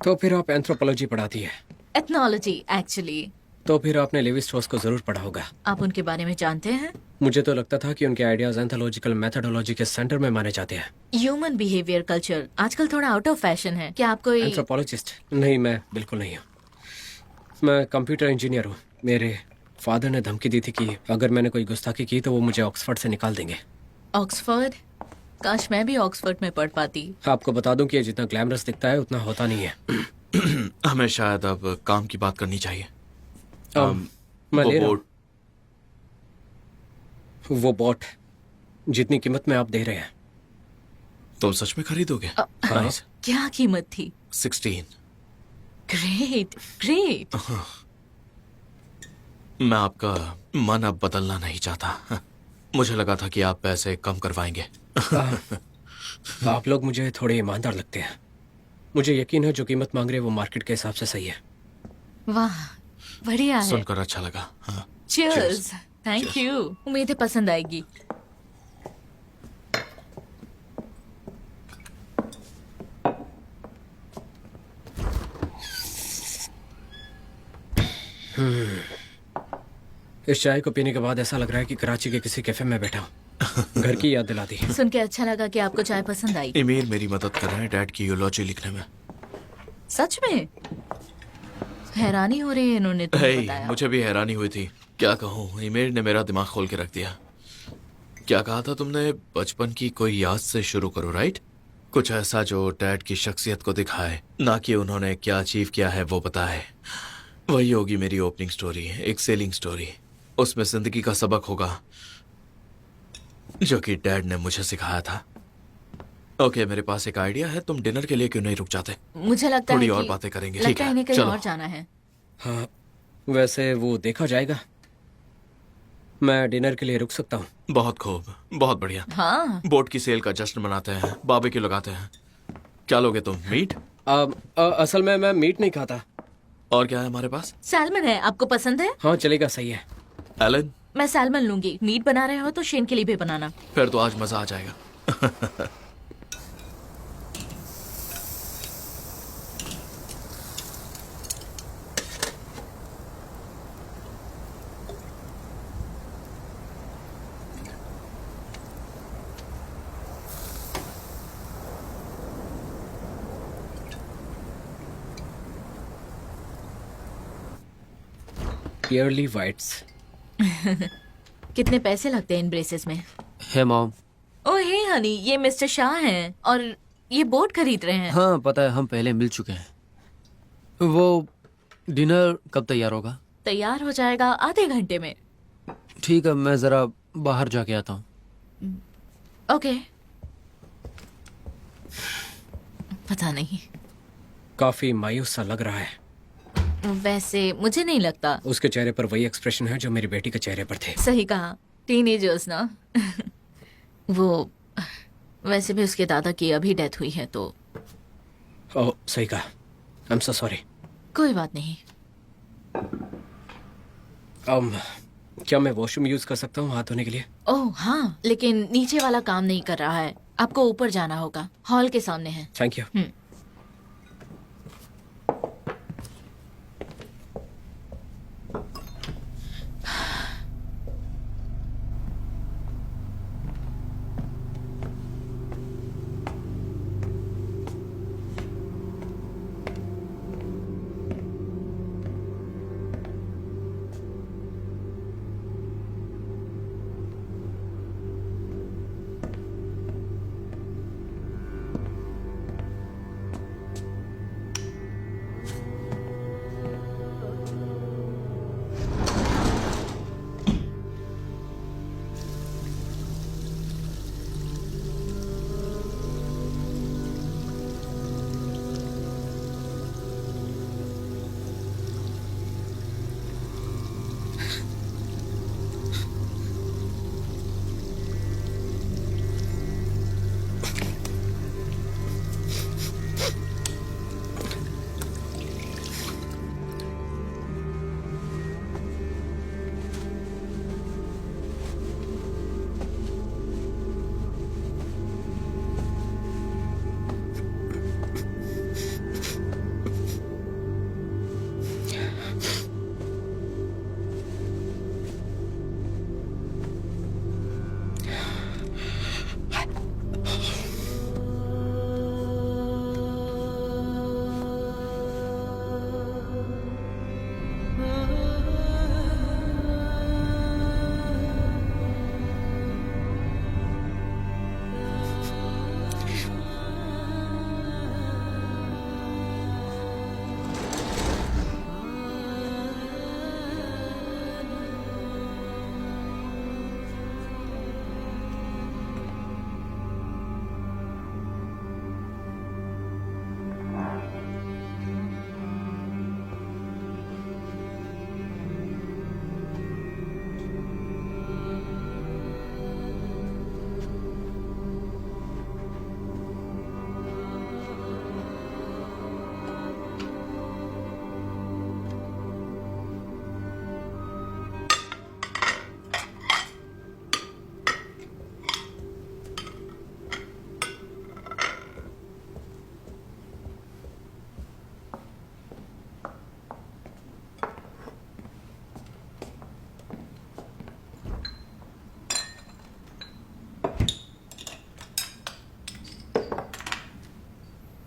तो फिर आप एंथ्रोपोलॉजी पढ़ाती है। Ethnology actually. तो फिर आपने लेवी स्ट्रॉस को जरूर पढ़ा होगा। आप उनके बारे में जानते हैं? मुझे तो लगता था कि उनके आइडियाज एंथोलॉजिकल मेथोडोलॉजी के सेंटर में माने जाते हैं। ह्यूमन बिहेवियर कल्चर आजकल थोड़ा आउट ऑफ फैशन है। क्या आप कोई एंथ्रोपोलॉजिस्ट? नहीं, मैं बिल्कुल नहीं हूँ। मैं कंप्यूटर इंजीनियर हूँ। मेरे फादर ने धमकी दी थी कि अगर मैंने कोई गुस्ताखी की तो वो मुझे ऑक्सफोर्ड से निकाल देंगे। ऑक्सफोर्ड? काश मैं भी ऑक्सफोर्ड में पढ़ पाती। आपको बता दूं कि ये जितना ग्लैमरस दिखता है उतना होता नहीं है। हमें शायद अब काम की बात करनी चाहिए। मैं वो ले रहा बोर्ड हूँ। वो बॉट जितनी कीमत में आप दे रहे हैं। तुम सच में खरीदोगे? Nice. क्या कीमत थी? 16। Great great. मैं आपका मन अब बदलना नहीं चाहता। मुझे लगा था कि आप पैसे कम करवाएंगे। आप लोग मुझे थोड़े ईमानदार लगते हैं। मुझे यकीन है जो कीमत मांग रहे हैं वो मार्केट के हिसाब से सही है। वाह, बढ़िया है। सुनकर अच्छा लगा। हाँ। चीयर्स। Thank you. उम्मीद है पसंद आएगी। इस चाय को पीने के बाद ऐसा लग रहा है कि कराची के किसी कैफे में बैठा हूँ। घर की याद दिला दी। सुन के अच्छा लगा कि आपको चाय पसंद आई। ईमेल मेरी मदद कर रहे हैं डैड की यूलॉजी लिखने में। सच में? हैरानी हो रही है इन्होंने तो बताया। मुझे भी हैरानी हुई थी। क्या कहूँ, ईमेल ने मेरा दिमाग खोल के रख दिया। क्या कहा था तुमने? बचपन की कोई याद से शुरू करो, राइट? कुछ ऐसा जो डैड की शख्सियत को दिखाए, ना कि उन्होंने क्या अचीव किया है वो बताए। वही होगी मेरी ओपनिंग स्टोरी, एक सेलिंग स्टोरी। उसमें जिंदगी का सबक होगा जो कि डैड ने मुझे सिखाया था। ओके, मेरे पास एक आइडिया है। तुम डिनर के लिए क्यों नहीं रुक जाते? मुझे लगता थोड़ी है और कि बातें करेंगे। लगता ठीक है है, इन्हें कहीं चलो। और जाना है। हाँ, वैसे वो देखा जाएगा। मैं डिनर के लिए रुक सकता हूँ। बहुत खूब, बहुत बढ़िया। हाँ। बोट की सेल का जश्न मनाते हैं, बारबेक्यू लगाते हैं। क्या लोगे तुम? मीट? असल में मैं मीट नहीं खाता। और क्या है हमारे पास? सैल्मन है, आपको पसंद है? हाँ चलेगा, सही है। एलन? मैं सैल्मन लूंगी। मीट बना रहे हो तो शेन के लिए भी बनाना। फिर तो आज मजा आ जाएगा। पियरली वाइट्स। कितने पैसे लगते हैं इन ब्रेसेस में? है मॉम। ओह हे हनी, ये मिस्टर शाह हैं और ये बोट खरीद रहे हैं। हाँ पता है, हम पहले मिल चुके हैं। वो डिनर कब तैयार होगा? तैयार हो जाएगा आधे घंटे में। ठीक है, मैं जरा बाहर जाके आता हूँ। ओके। पता नहीं, काफी मायूस सा लग रहा है। वैसे मुझे नहीं लगता। उसके चेहरे पर वही एक्सप्रेशन है जो मेरी बेटी के चेहरे पर थे। सही कहा, टीनेजर्स ना। वो वैसे भी उसके दादा की अभी डेथ हुई है तो। ओह सही कहा। I am so sorry. कोई बात नहीं। क्या मैं वॉशरूम यूज कर सकता हूँ हाथ धोने के लिए? ओह हाँ, लेकिन नीचे वाला काम नहीं कर रहा है। आपको ऊपर जाना होगा, हॉल के सामने है। Thank you.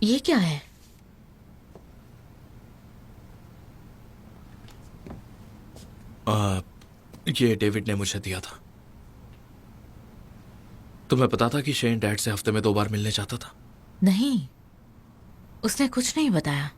ये क्या है? ये डेविड ने मुझे दिया था। तुम्हें पता था कि शेन डैड से हफ्ते में 2 बार मिलने जाता था? नहीं, उसने कुछ नहीं बताया।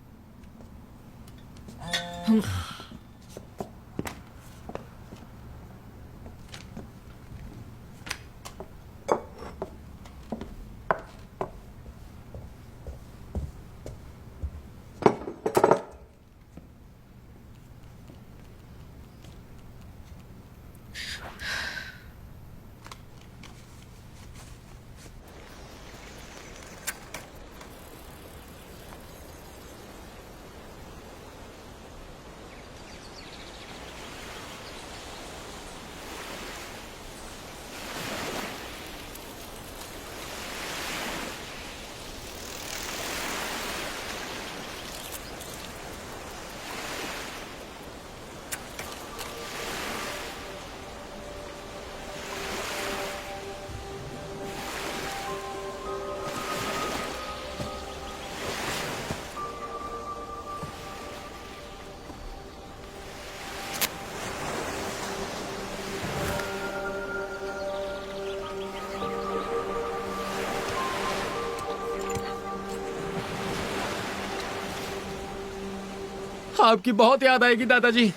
आपकी बहुत याद आएगी दादाजी।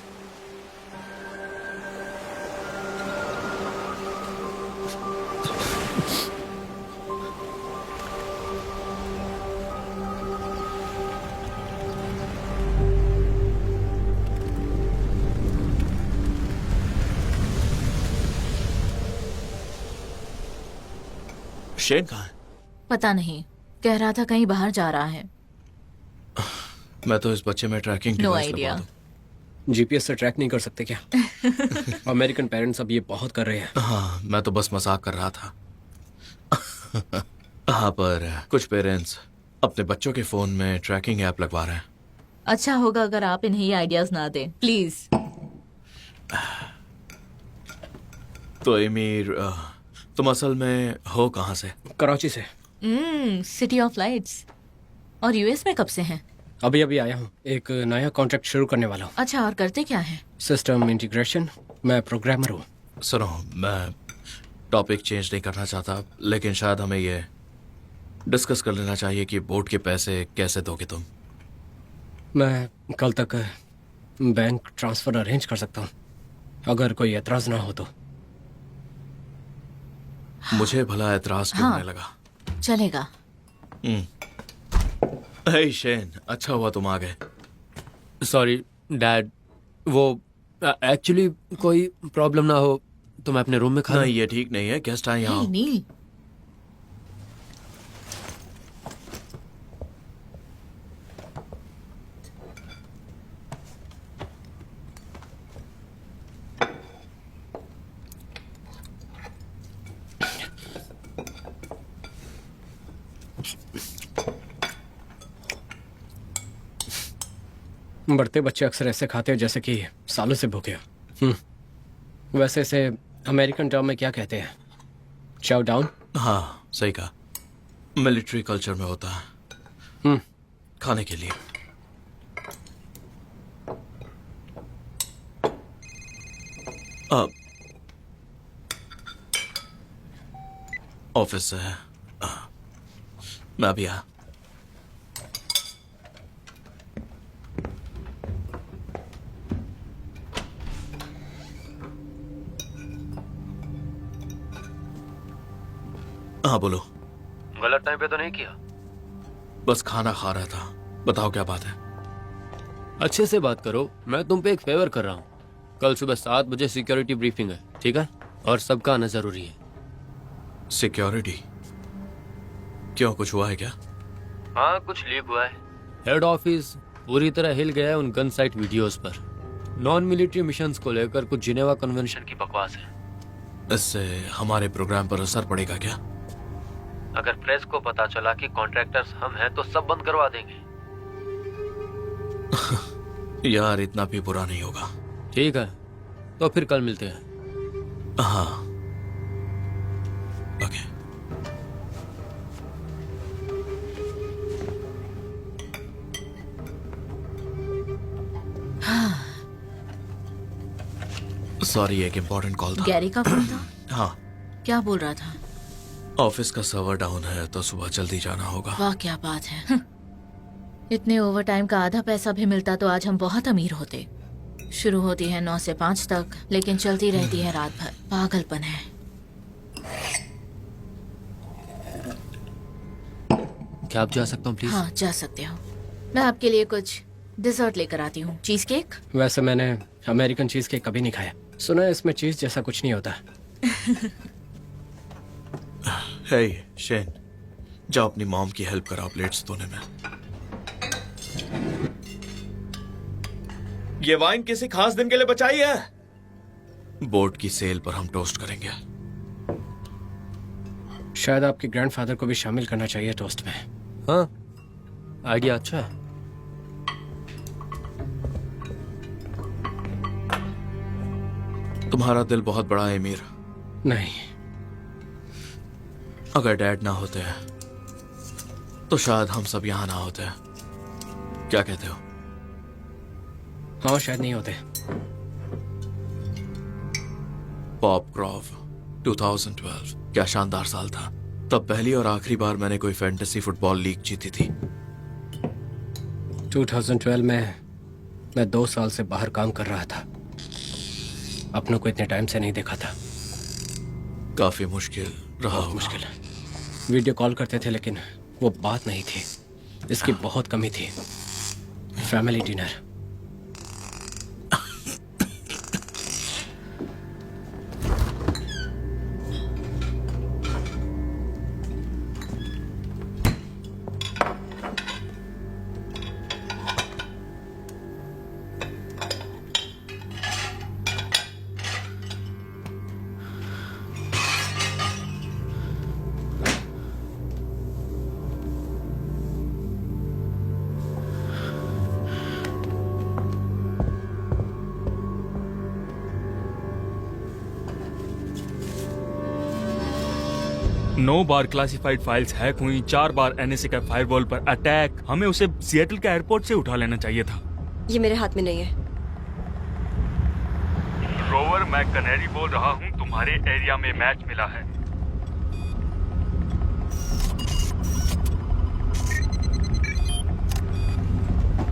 शेन कहाँ है? पता नहीं, कह रहा था कहीं बाहर जा रहा है। मैं तो इस बच्चे में ट्रैकिंग नो डिवाइस आइडिया। लगवा दूं। जीपीएस से ट्रैक नहीं कर सकते क्या? अमेरिकन पेरेंट्स अब ये बहुत कर रहे हैं। हाँ, मैं तो बस मजाक कर रहा था। हाँ, पर कुछ पेरेंट्स अपने बच्चों के फोन में ट्रैकिंग ऐप लगवा रहे हैं। अच्छा होगा अगर आप इन्हें ये आइडियाज ना दें, प्लीज। तो एमीर, तुम असल में हो कहाँ से? कराची से। City of lights. और यूएस में कब से हैं? अभी अभी आया हूँ, एक नया कॉन्ट्रैक्ट शुरू करने वाला हूँ। अच्छा, और करते क्या है? System integration. मैं प्रोग्रामर हूँ। सुनो, मैं टॉपिक चेंज नहीं करना चाहता, लेकिन शायद हमें ये डिस्कस कर लेना चाहिए कि बोर्ड के पैसे कैसे दोगे तुम। मैं कल तक बैंक ट्रांसफर अरेंज कर सकता हूँ, अगर कोई एतराज ना हो तो। मुझे भला एतराज क्यों होने लगा? चलेगा। हे शेन, अच्छा हुआ तुम आ गए। सॉरी डैड, वो एक्चुअली कोई प्रॉब्लम ना हो तो मैं अपने रूम में खा नहीं, ये ठीक नहीं है, गेस्ट आए यहाँ। नील, बढ़ते बच्चे अक्सर ऐसे खाते हैं जैसे कि सालों से भूखे हो। वैसे इसे अमेरिकन टर्म में क्या कहते हैं? चाउ डाउन? हाँ, सही कहा। मिलिट्री कल्चर में होता है खाने के लिए। ऑफिस से है। मैं अभी आया। हाँ बोलो। गलत टाइम पे तो नहीं किया? बस खाना खा रहा था। बताओ क्या बात है? अच्छे से बात करो, मैं तुम पे एक फेवर कर रहा हूँ। कल सुबह 7 बजे सिक्योरिटी ब्रीफिंग है, ठीक है? और सबका आना जरूरी है। सिक्योरिटी? क्यों, कुछ हुआ है क्या? हाँ, कुछ लीक हुआ है। हेड ऑफिस पूरी तरह हिल गया है उन गन साइट वीडियोस पर। नॉन मिलिट्री मिशंस को लेकर कुछ जिनेवा कन्वेंशन की बकवास है। इससे हमारे प्रोग्राम पर असर पड़ेगा क्या? अगर प्रेस को पता चला कि कॉन्ट्रैक्टर्स हम हैं तो सब बंद करवा देंगे। यार, इतना भी बुरा नहीं होगा। ठीक है, तो फिर कल मिलते हैं। हाँ, ओके। सॉरी, एक इम्पोर्टेंट कॉल था। गैरी का फोन था? हाँ, क्या बोल रहा था? ऑफिस का सर्वर डाउन है तो सुबह जल्दी जाना होगा। वाह क्या बात है। इतने ओवर टाइम का आधा पैसा भी मिलता तो आज हम बहुत अमीर होते। शुरू होती है 9 से 5 तक, लेकिन चलती रहती है रात भर। पागलपन है। क्या आप जा सकता हूँ प्लीज? हाँ जा सकते हो। मैं आपके लिए कुछ डिजर्ट लेकर आती हूँ। Cheese cake? वैसे मैंने अमेरिकन चीज केक कभी नहीं खाया। सुना है इसमें चीज जैसा कुछ नहीं होता। हे शेन, जाओ अपनी मॉम की हेल्प कराओ प्लेट्स धोने में। ये वाइन किसी खास दिन के लिए बचाई है। बोर्ड की सेल पर हम टोस्ट करेंगे। शायद आपके ग्रैंडफादर को भी शामिल करना चाहिए टोस्ट में। हाँ, आइडिया अच्छा है। तुम्हारा दिल बहुत बड़ा है मीर। नहीं, अगर डैड ना होते तो शायद हम सब यहां ना होते। क्या कहते हो? हाँ शायद नहीं होते। पॉप क्रॉव 2012, क्या शानदार साल था। तब पहली और आखिरी बार मैंने कोई फैंटेसी फुटबॉल लीग जीती थी। 2012 में मैं 2 साल से बाहर काम कर रहा था। अपनों को इतने टाइम से नहीं देखा था। काफी मुश्किल रहा होगा। मुश्किल। वीडियो कॉल करते थे लेकिन वो बात नहीं थी। इसकी बहुत कमी थी। Family dinner. नौ बार क्लासिफाइड फाइल्स हैक हुई, 4 बार एनएसए का फायरवॉल पर अटैक। हमें उसे सिएटल के एयरपोर्ट से उठा लेना चाहिए था। ये मेरे हाथ में नहीं है। रोवर, मैं कनेरी बोल रहा हूँ। तुम्हारे एरिया में मैच मिला है।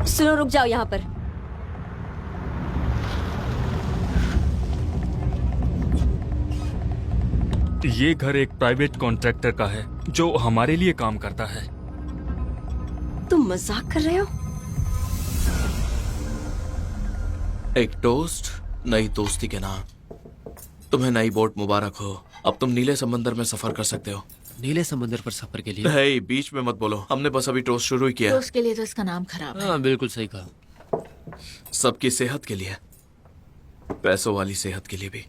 सुनो, रुक जाओ यहाँ पर। ये घर एक प्राइवेट कॉन्ट्रैक्टर का है जो हमारे लिए काम करता है। तुम मजाक कर रहे हो? एक टोस्ट नई दोस्ती के नाम। तुम्हें नई बोट मुबारक हो। अब तुम नीले समंदर में सफर कर सकते हो। नीले समंदर पर सफर के लिए? हे, बीच में मत बोलो। हमने बस अभी टोस्ट शुरू ही किया। तो उसके लिए तो इसका नाम खराब है। हाँ बिल्कुल सही कहा। सबकी सेहत के लिए, पैसों वाली सेहत के लिए भी,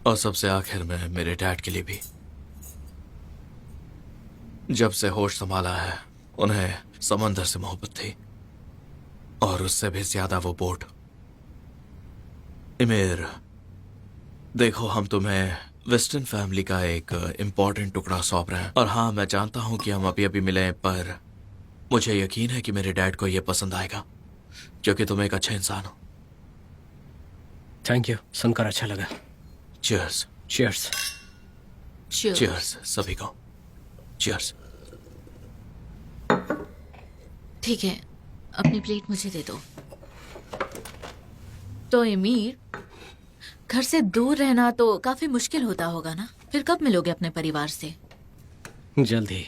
और सबसे आखिर में मेरे डैड के लिए भी। जब से होश संभाला है उन्हें समंदर से मोहब्बत थी, और उससे भी ज्यादा वो बोट। इमेर, देखो, हम तुम्हें वेस्टर्न फैमिली का एक इम्पोर्टेंट टुकड़ा सौंप रहे हैं। और हाँ, मैं जानता हूं कि हम अभी अभी मिले, पर मुझे यकीन है कि मेरे डैड को यह पसंद आएगा, क्योंकि तुम एक अच्छे इंसान हो। थैंक यू, सुनकर अच्छा लगा। चीयर्स। चीयर्स। चीयर्स सभी को। चीयर्स। ठीक है, अपनी प्लेट मुझे दे दो। तो एमीर, घर से दूर रहना तो काफी मुश्किल होता होगा ना? फिर कब मिलोगे अपने परिवार से? जल्द ही।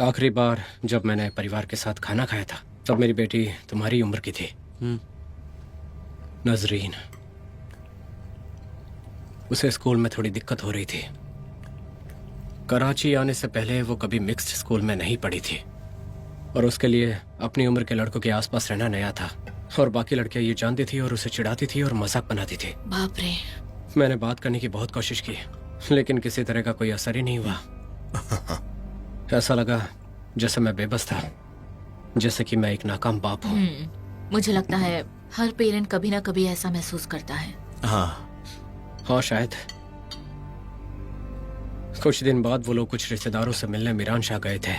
आखिरी बार जब मैंने परिवार के साथ खाना खाया था तब मेरी बेटी तुम्हारी उम्र की थी, नजरीन। उसे स्कूल में थोड़ी दिक्कत हो रही थी। कराची आने से पहले वो कभी मिक्स्ड स्कूल में नहीं पढ़ी थी, और उसके लिए अपनी उम्र के लड़कों के आसपास रहना नया था। और बाकी लड़कियां ये जानती थी और उसे चिढ़ाती थी और मजाक बनाती थी। बाप रे। मैंने बात करने की बहुत कोशिश की, लेकिन किसी तरह का कोई असर ही नहीं हुआ। ऐसा लगा जैसे मैं बेबस था, जैसे कि मैं एक नाकाम बाप हूँ। मुझे लगता है हर पेरेंट कभी ना कभी ऐसा महसूस करता है। हाँ शायद। कुछ दिन बाद वो लोग कुछ रिश्तेदारों से मिलने मीरान शाह गए थे।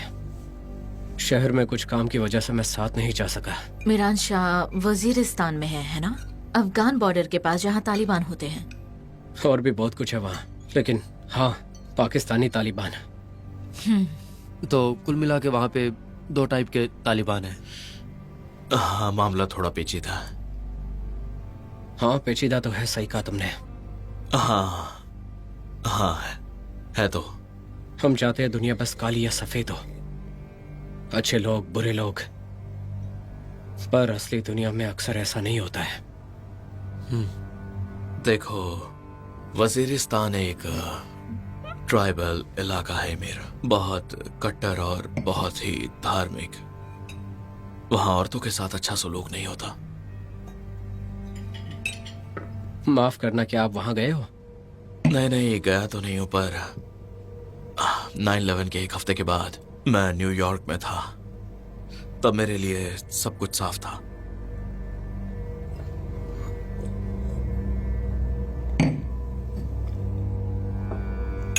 शहर में कुछ काम की वजह से मैं साथ नहीं जा सका। मीरान शाह वजीरिस्तान में है ना? अफगान बॉर्डर के पास जहाँ तालिबान होते हैं। और भी बहुत कुछ है वहाँ, लेकिन हाँ, पाकिस्तानी तालिबान। तो कुल मिला के वहाँ पे 2 टाइप के तालिबान हैं। हाँ, मामला थोड़ा पेचीदा है। हाँ, पेचीदा तो है, सही कहा तुमने। हाँ हाँ है तो। हम चाहते हैं दुनिया बस काली या सफेद हो, अच्छे लोग बुरे लोग, पर असली दुनिया में अक्सर ऐसा नहीं होता है। देखो, वजीरिस्तान एक ट्राइबल इलाका है मेरा, बहुत कट्टर और बहुत ही धार्मिक। वहां औरतों के साथ अच्छा सलूक नहीं होता। माफ करना, क्या आप वहां गए हो? नहीं, गया तो नहीं हूं, पर 9/11 के एक हफ्ते के बाद मैं न्यूयॉर्क में था। तब मेरे लिए सब कुछ साफ था।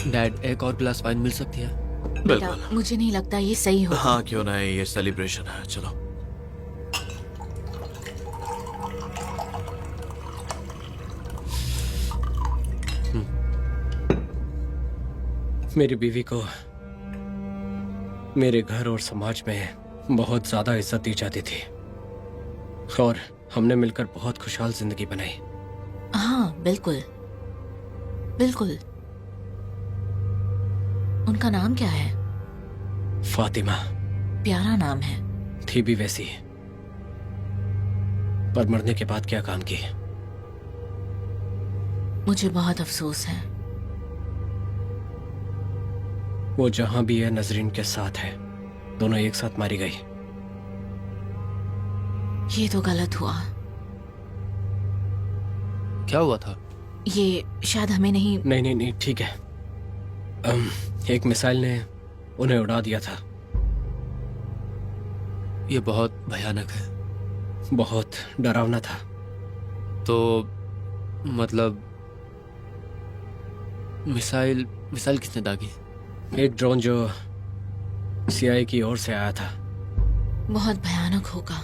डैड, एक और गिलास वाइन मिल सकती है? बेटा, बिल्कुल। मुझे नहीं लगता ये सही हो। हाँ, क्यों नहीं, ये सेलिब्रेशन है, चलो। मेरी बीवी को मेरे घर और समाज में बहुत ज्यादा इज्जत दी जाती थी और हमने मिलकर बहुत खुशहाल जिंदगी बनाई। हाँ, बिल्कुल बिल्कुल। उनका नाम क्या है? फातिमा। प्यारा नाम है। थी भी वैसी, पर मरने के बाद क्या काम की। मुझे बहुत अफसोस है। वो जहां भी है नजरीन के साथ है, दोनों एक साथ मारी गई। ये तो गलत हुआ। क्या हुआ था? ये शायद हमें नहीं। नहीं, ठीक है। एक मिसाइल ने उन्हें उड़ा दिया था। ये बहुत भयानक है। बहुत डरावना था। तो मतलब मिसाइल किसने दागी? एक ड्रोन जो सीआईए की ओर से आया था। बहुत भयानक होगा।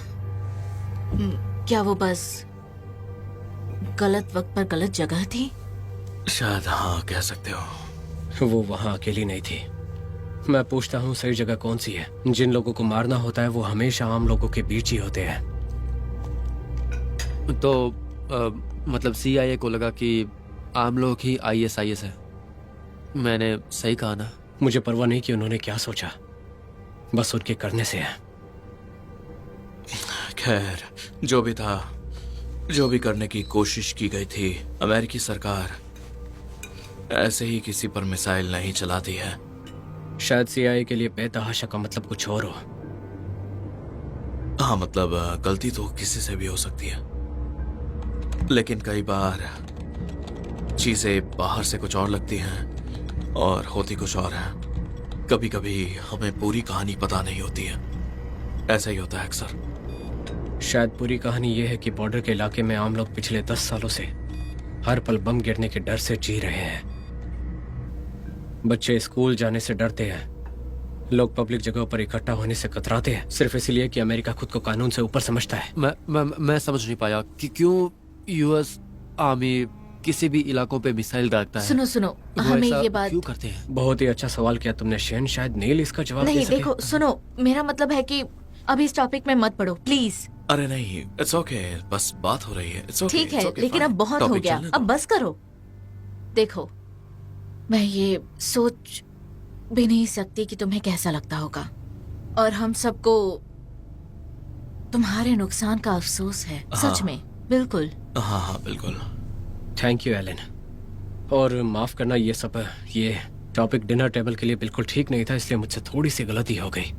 क्या वो बस गलत वक्त पर गलत जगह थी? शायद हाँ, कह सकते हो। वो वहां अकेली नहीं थी। मैं पूछता हूँ, सही जगह कौन सी है? जिन लोगों को मारना होता है वो हमेशा आम लोगों के बीच ही होते हैं। तो मतलब सीआईए को लगा कि आम लोग ही आईएसआईएस है। मैंने सही कहा ना? मुझे परवाह नहीं कि उन्होंने क्या सोचा, बस उनके करने से है। खैर, जो भी था, जो भी करने की कोशिश की गई थी, अमेरिकी सरकार ऐसे ही किसी पर मिसाइल नहीं चलाती है। शायद सीआईए के लिए बेतहाशा का मतलब कुछ और हो। हाँ, मतलब गलती तो किसी से भी हो सकती है, लेकिन कई बार चीजें बाहर से कुछ और लगती हैं और होती कुछ और है। कभी कभी हमें पूरी कहानी पता नहीं होती है। ऐसा ही होता है अक्सर। शायद पूरी कहानी यह है कि बॉर्डर के इलाके में आम लोग पिछले 10 सालों से हर पल बम गिरने के डर से जी रहे हैं। बच्चे स्कूल जाने से डरते हैं। लोग पब्लिक जगहों पर इकट्ठा होने से कतराते हैं, सिर्फ इसलिए कि अमेरिका खुद को कानून से ऊपर समझता है। मैं समझ नहीं पाया कि क्यों यूएस आर्मी किसी भी इलाकों पे मिसाइल दागता है। सुनो, वो हमें ऐसा ये बात क्यों करते हैं? बहुत ही अच्छा सवाल किया तुमने शेन। शायद नील इसका जवाब दे नहीं, सके। देखो सुनो, मेरा मतलब है कि अभी इस टॉपिक में मत पढ़ो प्लीज। अरे नहीं, इट्स ओके, बस बात हो रही है। इट्स ओके, ठीक है, लेकिन अब बहुत हो गया, अब बस करो। देखो, मैं ये सोच भी नहीं सकती कि तुम्हें कैसा लगता होगा, और हम सबको तुम्हारे नुकसान का अफसोस है। सच में, बिल्कुल। हाँ, बिल्कुल। Thank you Allen. और माफ करना, ये टॉपिक डिनर टेबल के लिए बिल्कुल ठीक नहीं था, इसलिए मुझसे थोड़ी सी गलती हो गई।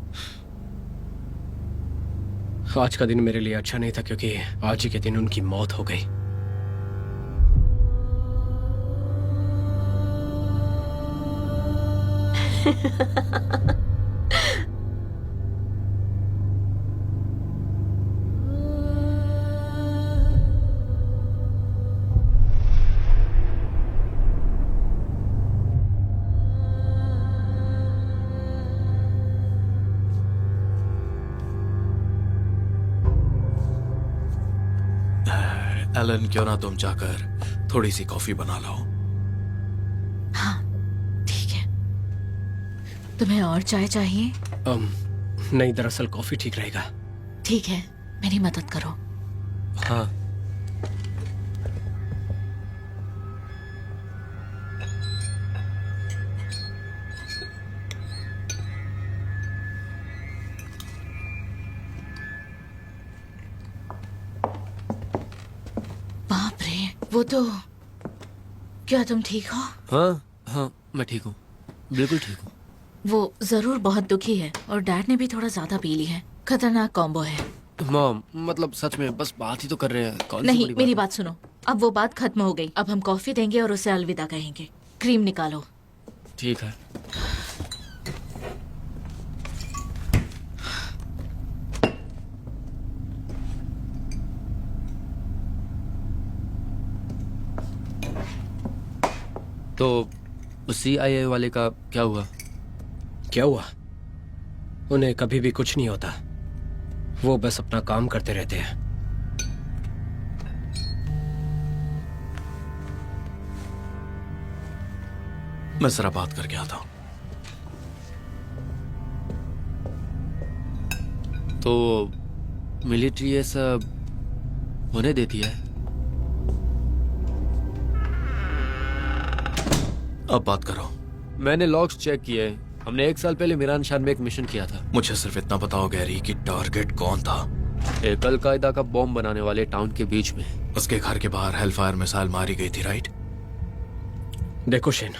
आज का दिन मेरे लिए अच्छा नहीं था क्योंकि आज ही के दिन उनकी मौत हो गई। एलन, क्यों ना तुम जाकर थोड़ी सी कॉफी बना लाओ? हाँ ठीक है। तुम्हें और चाय चाहिए? नहीं, दरअसल कॉफी ठीक रहेगा। ठीक है, मेरी मदद करो। हाँ। बाप रे, वो तो। क्या तुम ठीक हो? हाँ हाँ, मैं ठीक हूँ, बिल्कुल ठीक हूँ। वो जरूर बहुत दुखी है और डैड ने भी थोड़ा ज्यादा पी ली है। खतरनाक कॉम्बो है। मॉम, मतलब सच में बस बात ही तो कर रहे हैं, कौन सी नहीं, बड़ी मेरी बात बात सुनो। अब वो बात खत्म हो गई। अब हम कॉफी देंगे और उसे अलविदा कहेंगे। क्रीम निकालो। है? ठीक है। तो CIA वाले का क्या हुआ? क्या हुआ? उन्हें कभी भी कुछ नहीं होता। वो बस अपना काम करते रहते हैं। मैं जरा बात करके आता हूँ। तो मिलिट्री ये सब होने देती है? अब बात करो। मैंने लॉग्स चेक किए। हमने 1 साल पहले मीरान शान में एक मिशन किया था। मुझे सिर्फ इतना बताओ गैरी कि टारगेट कौन था? एक अलकायदा का बॉम्ब बनाने वाले टाउन के बीच में। उसके घर के बाहर हेलफायर मिसाइल मारी गई थी, राइट? देखो शेन,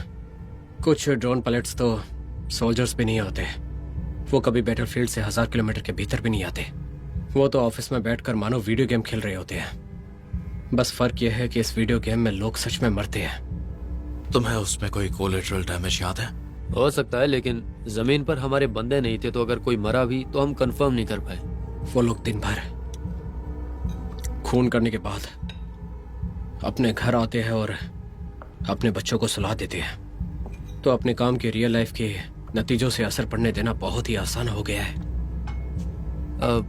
कुछ ड्रोन पायलट्स तो सोल्जर्स भी नहीं होते। वो कभी बैटलफील्ड से 1000 किलोमीटर के भीतर भी नहीं आते। वो तो ऑफिस में बैठकर मानो वीडियो गेम खेल रहे होते हैं। बस फर्क यह है कि इस वीडियो गेम में लोग सच में मरते हैं। तुम्हें उसमें कोई कोलेटरल डैमेज याद है? हो सकता है, लेकिन जमीन पर हमारे बंदे नहीं थे, तो अगर कोई मरा भी तो हम कंफर्म नहीं कर पाए। वो लोग दिन भर खून करने के बाद अपने घर आते हैं और अपने बच्चों को सुला देते हैं। तो अपने काम के रियल लाइफ के नतीजों से असर पड़ने देना बहुत ही आसान हो गया है।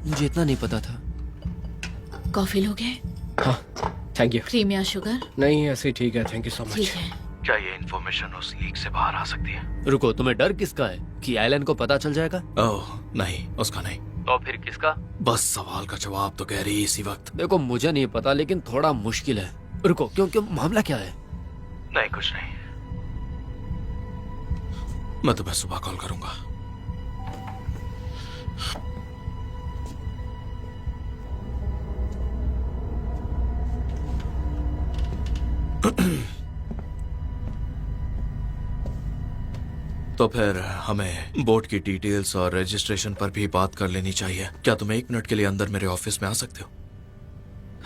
मुझे इतना नहीं पता था। कॉफी लोगे? हाँ, थैंक यू। क्रीम या शुगर? नहीं, ऐसे ही ठीक है, थैंक यू सो ठीक मच। है। क्या ये इन्फॉर्मेशन उस लीक से बाहर आ सकती है? रुको, तुम्हें डर किसका है? कि एलन को पता चल जाएगा? ओह नहीं, उसका नहीं। तो फिर किसका? बस सवाल का जवाब तो गैरी इसी वक्त। देखो, मुझे नहीं पता, लेकिन थोड़ा मुश्किल है। रुको, क्यों मामला क्या है? नहीं, कुछ नहीं। मैं तुम्हें सुबह कॉल करूंगा। तो फिर हमें बोट की डिटेल्स और रजिस्ट्रेशन पर भी बात कर लेनी चाहिए। क्या तुम 1 मिनट के लिए अंदर मेरे ऑफिस में आ सकते हो?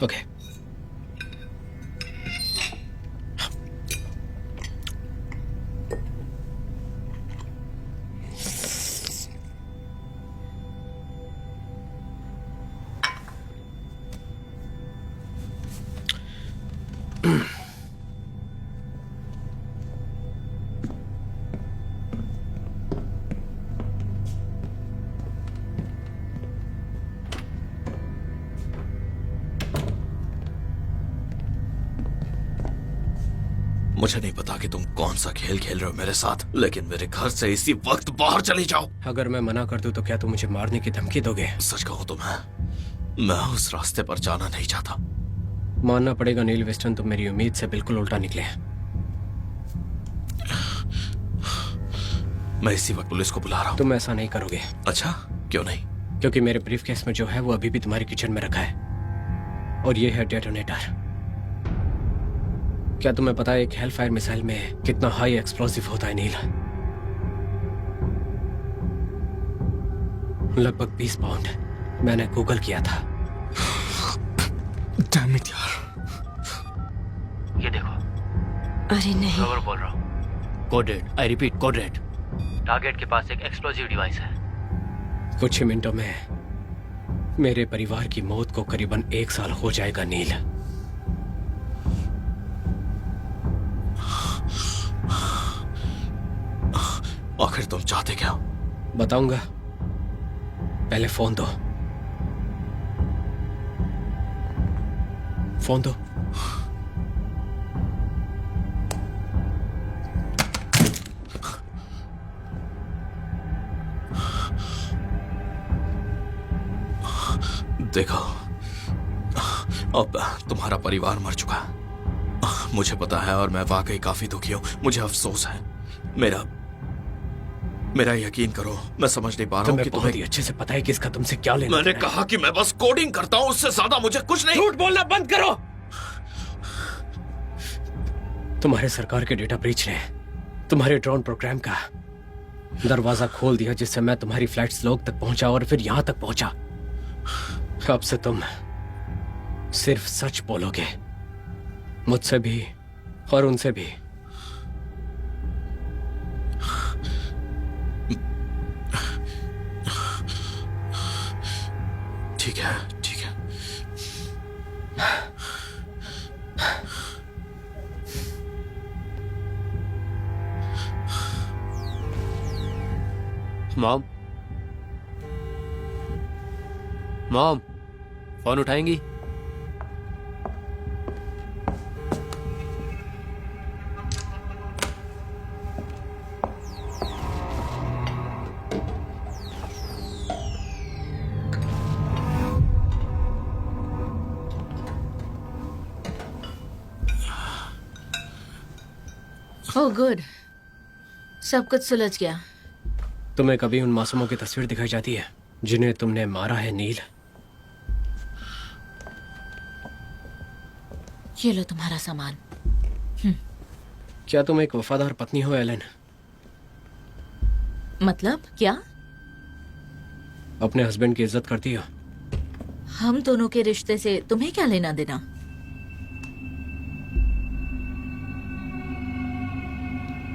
ओके। मुझे नहीं पता कि तुम कौन सा खेल खेल रहे हो मेरे साथ, लेकिन मेरे घर से इसी वक्त बाहर चली जाओ। अगर मैं मना कर दूं तो क्या तुम मुझे मारने की धमकी दोगे? सच कहूं तो मैं उस रास्ते पर जाना नहीं चाहता। मानना पड़ेगा नील वेस्टर्न, तुम मेरी उम्मीद से बिल्कुल उल्टा निकले। मैं इसी वक्त पुलिस को बुला रहा हूं। तुम ऐसा नहीं करोगे। अच्छा, क्यों नहीं? क्योंकि मेरे ब्रीफ केस में जो है वो अभी भी तुम्हारे किचन में रखा है, और ये है डेटोनेटर। क्या तुम्हें पता है एक हेलफायर मिसाइल में कितना हाई एक्सप्लोसिव होता है नील? लगभग 20 पाउंड। मैंने गूगल किया था। डैम इट यार। ये देखो, अरे नहीं। रोवर बोल रहा हूँ। Code red, I repeat, code red. Target के पास एक एक्सप्लोजिव डिवाइस है। कुछ ही मिनटों में मेरे परिवार की मौत को करीबन 1 साल हो जाएगा नील। आखिर तुम चाहते क्या? बताऊंगा, पहले फोन दो। फोन दो। देखो, अब तुम्हारा परिवार मर चुका। मुझे पता है और मैं वाकई काफी दुखी हूँ। मुझे अफसोस है। मेरा यकीन करो, मैं समझ नहीं पा रहा हूँ कि बहुत ही अच्छे से पता है कि इसका तुमसे क्या लेना। मैंने कहा कि मैं बस कोडिंग करता हूँ, उससे ज्यादा मुझे कुछ नहीं। झूठ बोलना बंद करो। तुम्हारे सरकार के डेटा ब्रीच ने तुम्हारे ड्रोन प्रोग्राम का दरवाजा खोल दिया, जिससे मैं तुम्हारी फ्लाइट स्लोक तक पहुंचा और फिर यहां तक पहुंचा। अब से तुम सिर्फ सच बोलोगे, मुझसे भी और उनसे भी। ठीक है, ठीक है। मॉम, मॉम, फोन उठाएंगी? ओह गुड, सब कुछ सुलझ गया। तुम्हें कभी उन मासूमों की तस्वीर दिखाई जाती है जिन्हें तुमने मारा है नील? ये लो तुम्हारा सामान। क्या तुम एक वफादार पत्नी हो एलन? मतलब क्या? अपने हस्बैंड की इज्जत करती हो? हम दोनों के रिश्ते से तुम्हें क्या लेना देना?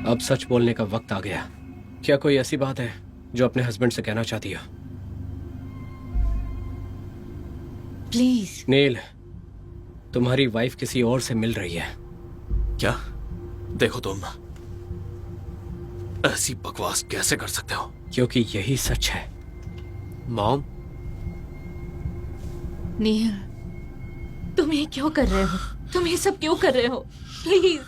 अब सच बोलने का वक्त आ गया। क्या कोई ऐसी बात है जो अपने हस्बैंड से कहना चाहती हो? प्लीज। नील, तुम्हारी वाइफ किसी और से मिल रही है। क्या? देखो, तुम ऐसी बकवास कैसे कर सकते हो? क्योंकि यही सच है। मॉम, नील, तुम ये क्यों कर रहे हो? तुम ये सब क्यों कर रहे हो? प्लीज।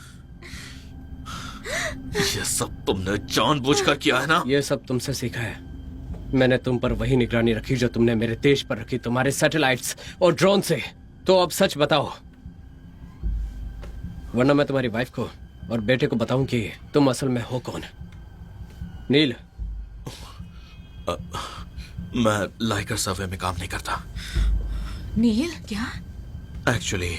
ये सब तुमने जानबूझकर किया है ना? ये सब तुमसे सीखा है। मैंने तुम पर वही निगरानी रखी जो तुमने मेरे देश पर रखी, तुम्हारे सैटेलाइट्स और ड्रोन से। तो अब सच बताओ, वरना मैं तुम्हारी वाइफ को और बेटे को बताऊं कि तुम असल में हो कौन। नील, मैं लाइकर सर्वे में काम नहीं करता। नील, क्या? एक्चुअली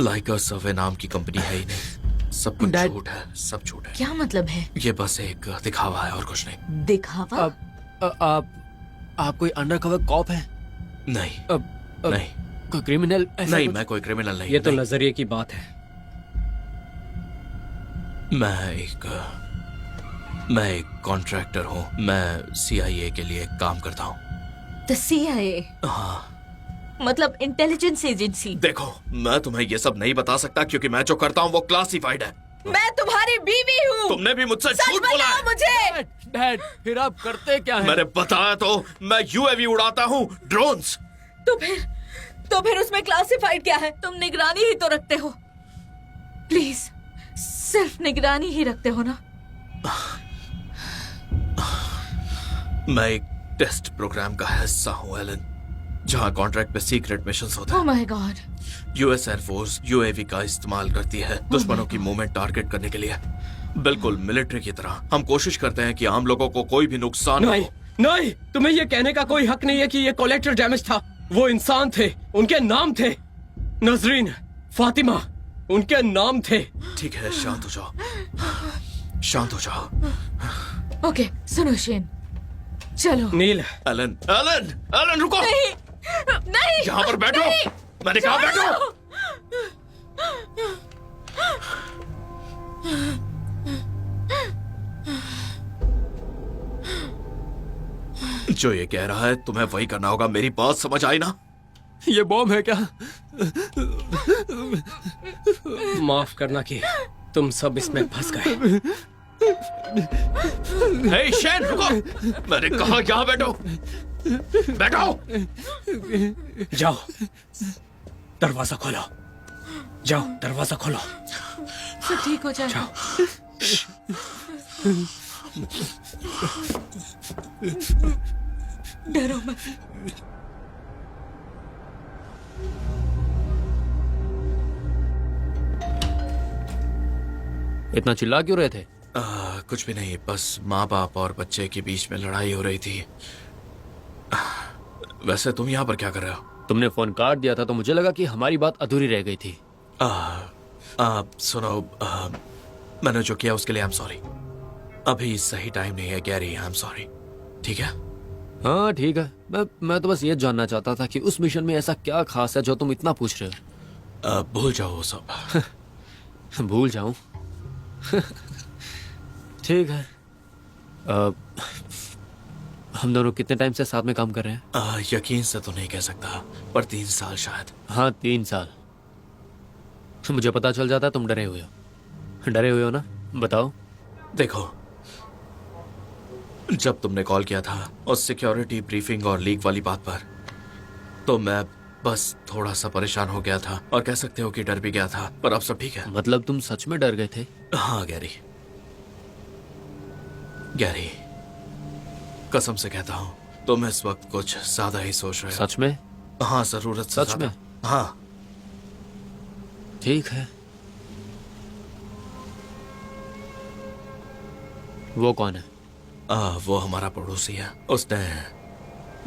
लाइकर सर्वे नाम की कंपनी है ही नहीं। सब कुछ झूठ है, सब झूठ है। क्या मतलब है? ये बस एक दिखावा है और कुछ नहीं। दिखावा? आप कोई अंडरकवर कॉप है? नहीं, नहीं, कोई क्रिमिनल? नहीं, मैं कोई क्रिमिनल नहीं। ये तो नजरिए की बात है। मैं एक कॉन्ट्रैक्टर हूँ। मैं CIA के लिए काम करता हूँ। The CIA? हाँ। मतलब इंटेलिजेंस एजेंसी? देखो, मैं तुम्हें ये सब नहीं बता सकता क्योंकि मैं जो करता हूँ वो क्लासिफाइड है। मैं तुम्हारी बीवी हूँ। तुमने भी मुझसे झूठ बोला है। मुझे। डैड, फिर आप करते क्या हैं? मैंने बताया तो, मैं UAV उड़ाता हूँ, ड्रोन्स। तो फिर उसमें क्लासिफाइड क्या है? तुम निगरानी ही तो रखते हो। प्लीज, सिर्फ निगरानी ही रखते हो ना? मैं एक टेस्ट प्रोग्राम का हिस्सा हूँ एलन, जहाँ कॉन्ट्रैक्ट पे सीक्रेट मिशंस होते हैं। Oh my God. US air force UAV का इस्तेमाल करती है दुश्मनों की मूवमेंट टारगेट करने के लिए। बिल्कुल मिलिट्री की तरह हम कोशिश करते हैं कि आम लोगों को कोई भी नुकसान नहीं, नहीं, तुम्हें यह कहने का कोई हक नहीं है कि यह कोलेक्टर डैमेज था। वो इंसान थे, उनके नाम थे नजरीन, फातिमा, उनके नाम थे। ठीक है, शांत हो जाओ, शांत हो जाओ। ओके, सुनो शेन, चलो। नील। एलन, एलन, एलन, रुको। नहीं, नहीं, यहाँ पर बैठो। नहीं, मैंने कहा बैठो। जो ये कह रहा है तुम्हें वही करना होगा। मेरी बात समझ आई ना? ये बॉम्ब है क्या? माफ करना कि तुम सब इसमें फंस गए। हे शेन, रुको। मैंने कहा यहाँ बैठो, बैठो। जाओ, दरवाजा खोलो। जाओ, दरवाजा खोलो। सब ठीक हो जाएगा। डरो मत। इतना चिल्ला क्यों रहे थे? कुछ भी नहीं, बस माँ बाप और बच्चे के बीच में लड़ाई हो रही थी। वैसे तुम यहाँ पर क्या कर रहे हो? तुमने फोन काट दिया था तो मुझे लगा कि हमारी बात अधूरी रह गई थी। सुनो, मैंने जो किया उसके लिए आई एम सॉरी। अभी सही टाइम नहीं है गैरी, आई एम सॉरी। ठीक है? हाँ ठीक है। मैं तो बस ये जानना चाहता था कि उस मिशन में ऐसा क्या खास है जो तुम इतना पूछ रहे हो। भूल जाओ वो सब। भूल जाऊं? ठीक है। हम दोनों कितने टाइम से साथ में काम कर रहे हैं? यकीन से तो नहीं कह सकता, पर 3 साल शायद। हाँ 3 साल। मुझे पता चल जाता तुम डरे हुए हो। डरे हुए हो ना? बताओ। देखो, जब तुमने कॉल किया था उस सिक्योरिटी ब्रीफिंग और लीक वाली बात पर, तो मैं बस थोड़ा सा परेशान हो गया था और कह सकते हो कि डर भी गया था, पर अब सब ठीक है। मतलब तुम सच में डर गए थे? हाँ गैरी, गैरी कसम से कहता हूँ तुम इस वक्त कुछ ज्यादा ही सोच रहे हो। सच में? हाँ जरूरत से सच में? ज्यादा। हाँ ठीक है। वो कौन है? वो हमारा पड़ोसी है। उसने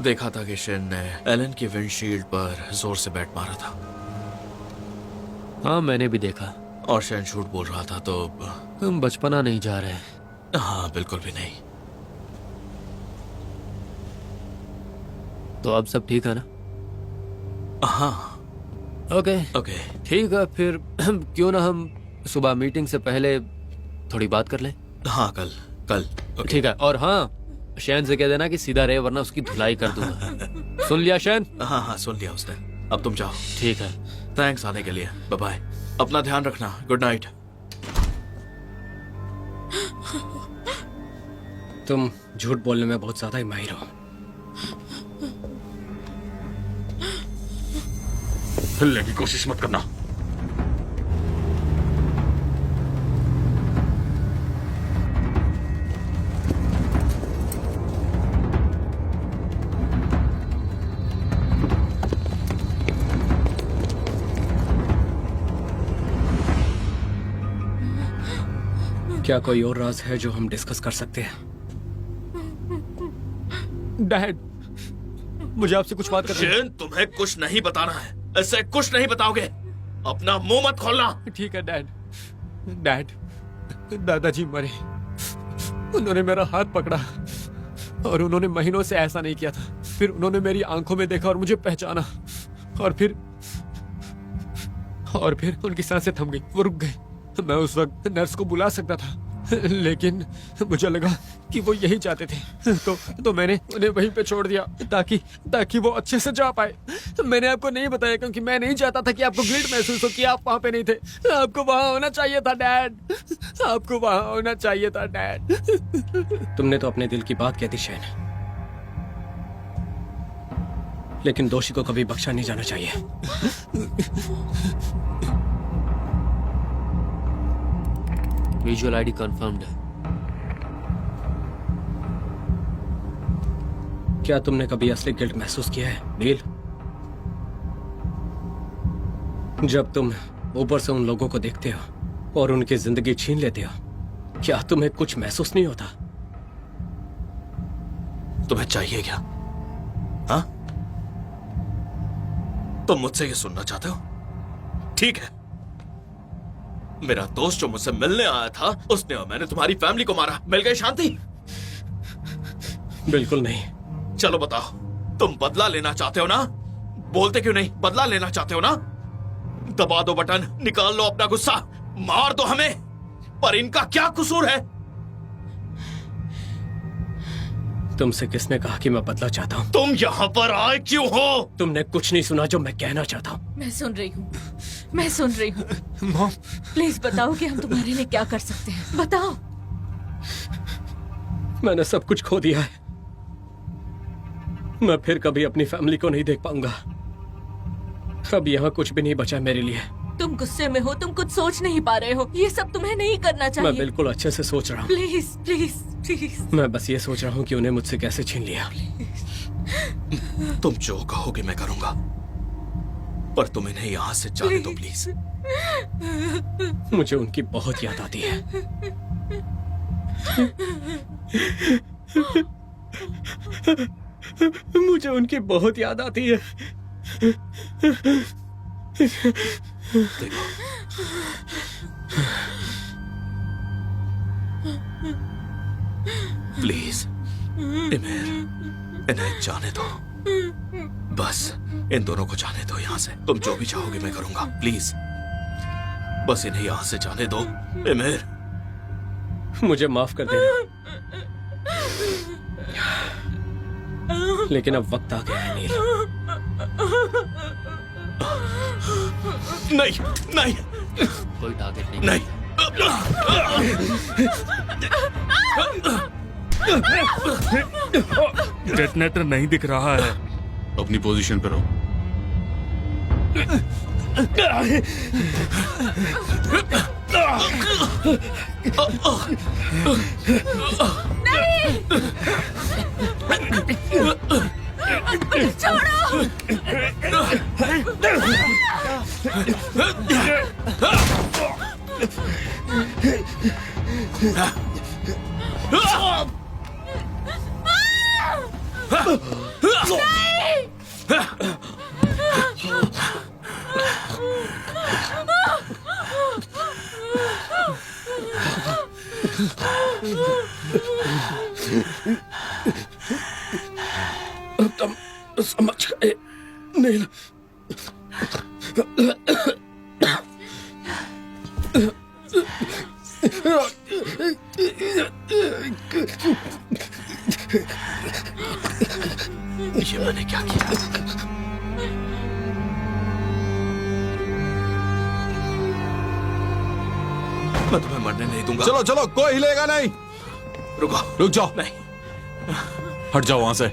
देखा था कि शेन ने एलन की विंडशील्ड पर जोर से बैट मारा था। हाँ मैंने भी देखा। और शेन झूठ बोल रहा था, तो तुम बचपना नहीं जा रहे। हाँ बिल्कुल भी नहीं। तो अब सब ठीक है ना? हाँ ओके ओके ठीक है। फिर क्यों ना हम सुबह मीटिंग से पहले थोड़ी बात कर लें? हाँ कल ओके। ठीक है। और हाँ, शैन से कह देना कि सीधा रहे वरना उसकी धुलाई कर दूंगा। सुन लिया शैन? हाँ सुन लिया उसने। अब तुम जाओ। ठीक है। थैंक्स आने के लिए। Bye bye. अपना ध्यान रखना। Good night. तुम झूठ बोलने में बहुत ज्यादा ही माहिर हो। हिलने की कोशिश मत करना। क्या कोई और राज है जो हम डिस्कस कर सकते हैं? डैड, मुझे आपसे कुछ बात करनी है। शेन, तुम्हें कुछ नहीं बताना है। ऐसे कुछ नहीं बताओगे। अपना मुंह मत खोलना। ठीक है डैड। डैड, दादाजी मरे। उन्होंने मेरा हाथ पकड़ा और उन्होंने महीनों से ऐसा नहीं किया था। फिर उन्होंने मेरी आंखों में देखा और मुझे पहचाना। और फिर उनकी सांसें थम गई, वो रुक गए। मैं उस वक्त नर्स को बुला सकता था, लेकिन मुझे लगा कि वो यही चाहते थे, तो मैंने उन्हें वहीं पे छोड़ दिया ताकि वो अच्छे से जा पाए। मैंने आपको नहीं बताया क्योंकि मैं नहीं चाहता था कि आपको गिल्ट महसूस हो कि आप वहां पे नहीं थे। आपको वहां होना चाहिए था डैड। आपको वहां होना चाहिए था डैड। तुमने तो अपने दिल की बात कह दी शैन, लेकिन दोषी को कभी बख्शा नहीं जाना चाहिए। विजुअल आईडी कंफर्म्ड है। क्या तुमने कभी असली गिल्ट महसूस किया है नील? जब तुम ऊपर से उन लोगों को देखते हो और उनकी जिंदगी छीन लेते हो, क्या तुम्हें कुछ महसूस नहीं होता? तुम्हें चाहिए क्या? हाँ, तुम मुझसे ये सुनना चाहते हो? ठीक है, मेरा दोस्त जो मुझसे मिलने आया था उसने और मैंने तुम्हारी फैमिली को मारा। मिल गई शांति? बिल्कुल नहीं। चलो बताओ, तुम बदला लेना चाहते हो ना? बोलते क्यों नहीं? बदला लेना चाहते हो ना? दबा दो बटन, निकाल लो अपना गुस्सा, मार दो हमें। पर इनका क्या कसूर है? तुमसे किसने कहा कि मैं बदला चाहता हूँ? तुम यहाँ पर आए क्यों हो? तुमने कुछ नहीं सुना जो मैं कहना चाहता हूँ। मैं सुन रही हूँ। मॉम, प्लीज बताओ कि हम तुम्हारे लिए क्या कर सकते हैं। बताओ। मैंने सब कुछ खो दिया है। मैं फिर कभी अपनी फैमिली को नहीं देख पाऊंगा। अब यहाँ कुछ भी नहीं बचा मेरे लिए। तुम गुस्से में हो, तुम कुछ सोच नहीं पा रहे हो। ये सब तुम्हें नहीं करना चाहिए। मैं बिल्कुल अच्छे से सोच रहा हूँ। Please please please. मैं बस ये सोच रहा हूँ कि उन्हें मुझसे कैसे छीन लिया। तुम जो कहोगे मैं करूंगा। पर तुम इन्हें यहाँ से जाने दो प्लीज। मुझे उनकी बहुत याद आती है। मुझे उनकी बहुत याद आती है। देखो, प्लीज इमेर, इन्हें जाने दो। बस इन दोनों को जाने दो यहाँ से। तुम जो भी चाहोगे मैं करूंगा, प्लीज बस इन्हें यहाँ से जाने दो। इमेर, मुझे माफ कर देना, लेकिन अब वक्त आ गया है नील। नहीं नहीं कोई टारगेट नहीं। नहीं। डेटनेटर नहीं दिख रहा है। अपनी पोजीशन पर रहो। तुम समझ गए नील? ये मैंने क्या किया? मैं तुम्हें मरने नहीं दूंगा। चलो चलो, कोई हिलेगा नहीं। रुको, रुक जाओ, नहीं। हट जाओ वहां से।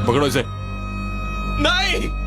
पकड़ो इसे। नहीं।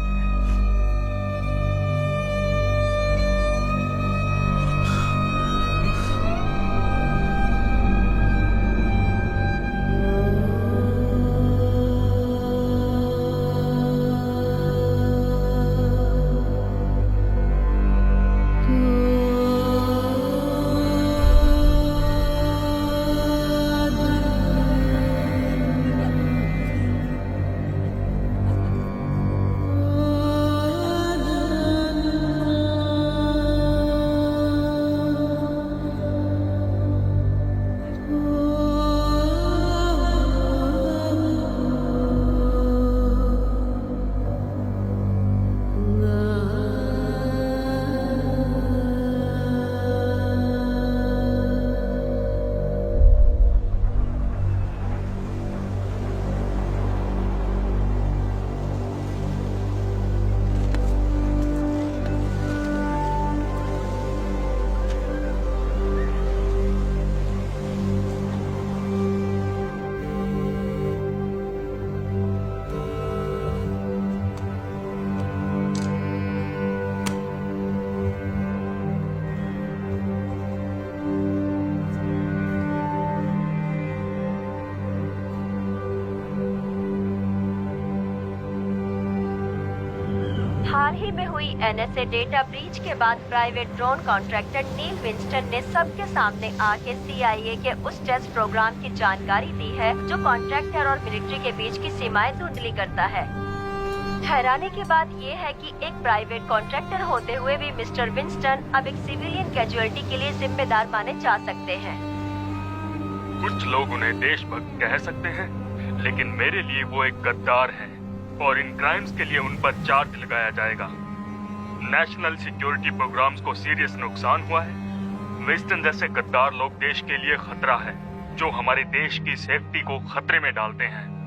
हाल ही में हुई NSA डेटा ब्रीच के बाद प्राइवेट ड्रोन कॉन्ट्रैक्टर नील विंस्टन ने सबके सामने आके CIA के उस टेस्ट प्रोग्राम की जानकारी दी है जो कॉन्ट्रैक्टर और मिलिट्री के बीच की सीमाएं धुंधली करता है। हैरानी की बात ये है कि एक प्राइवेट कॉन्ट्रैक्टर होते हुए भी मिस्टर विंस्टन अब एक सिविलियन कैजुअलिटी के लिए जिम्मेदार माने जा सकते हैं। कुछ लोग उन्हें देशभक्त कह सकते हैं, लेकिन मेरे लिए वो एक गद्दार है और इन क्राइम्स के लिए उन पर चार्ज लगाया जाएगा। नेशनल सिक्योरिटी प्रोग्राम्स को सीरियस नुकसान हुआ है। विंस्टन जैसे गद्दार लोग देश के लिए खतरा है, जो हमारे देश की सेफ्टी को खतरे में डालते हैं।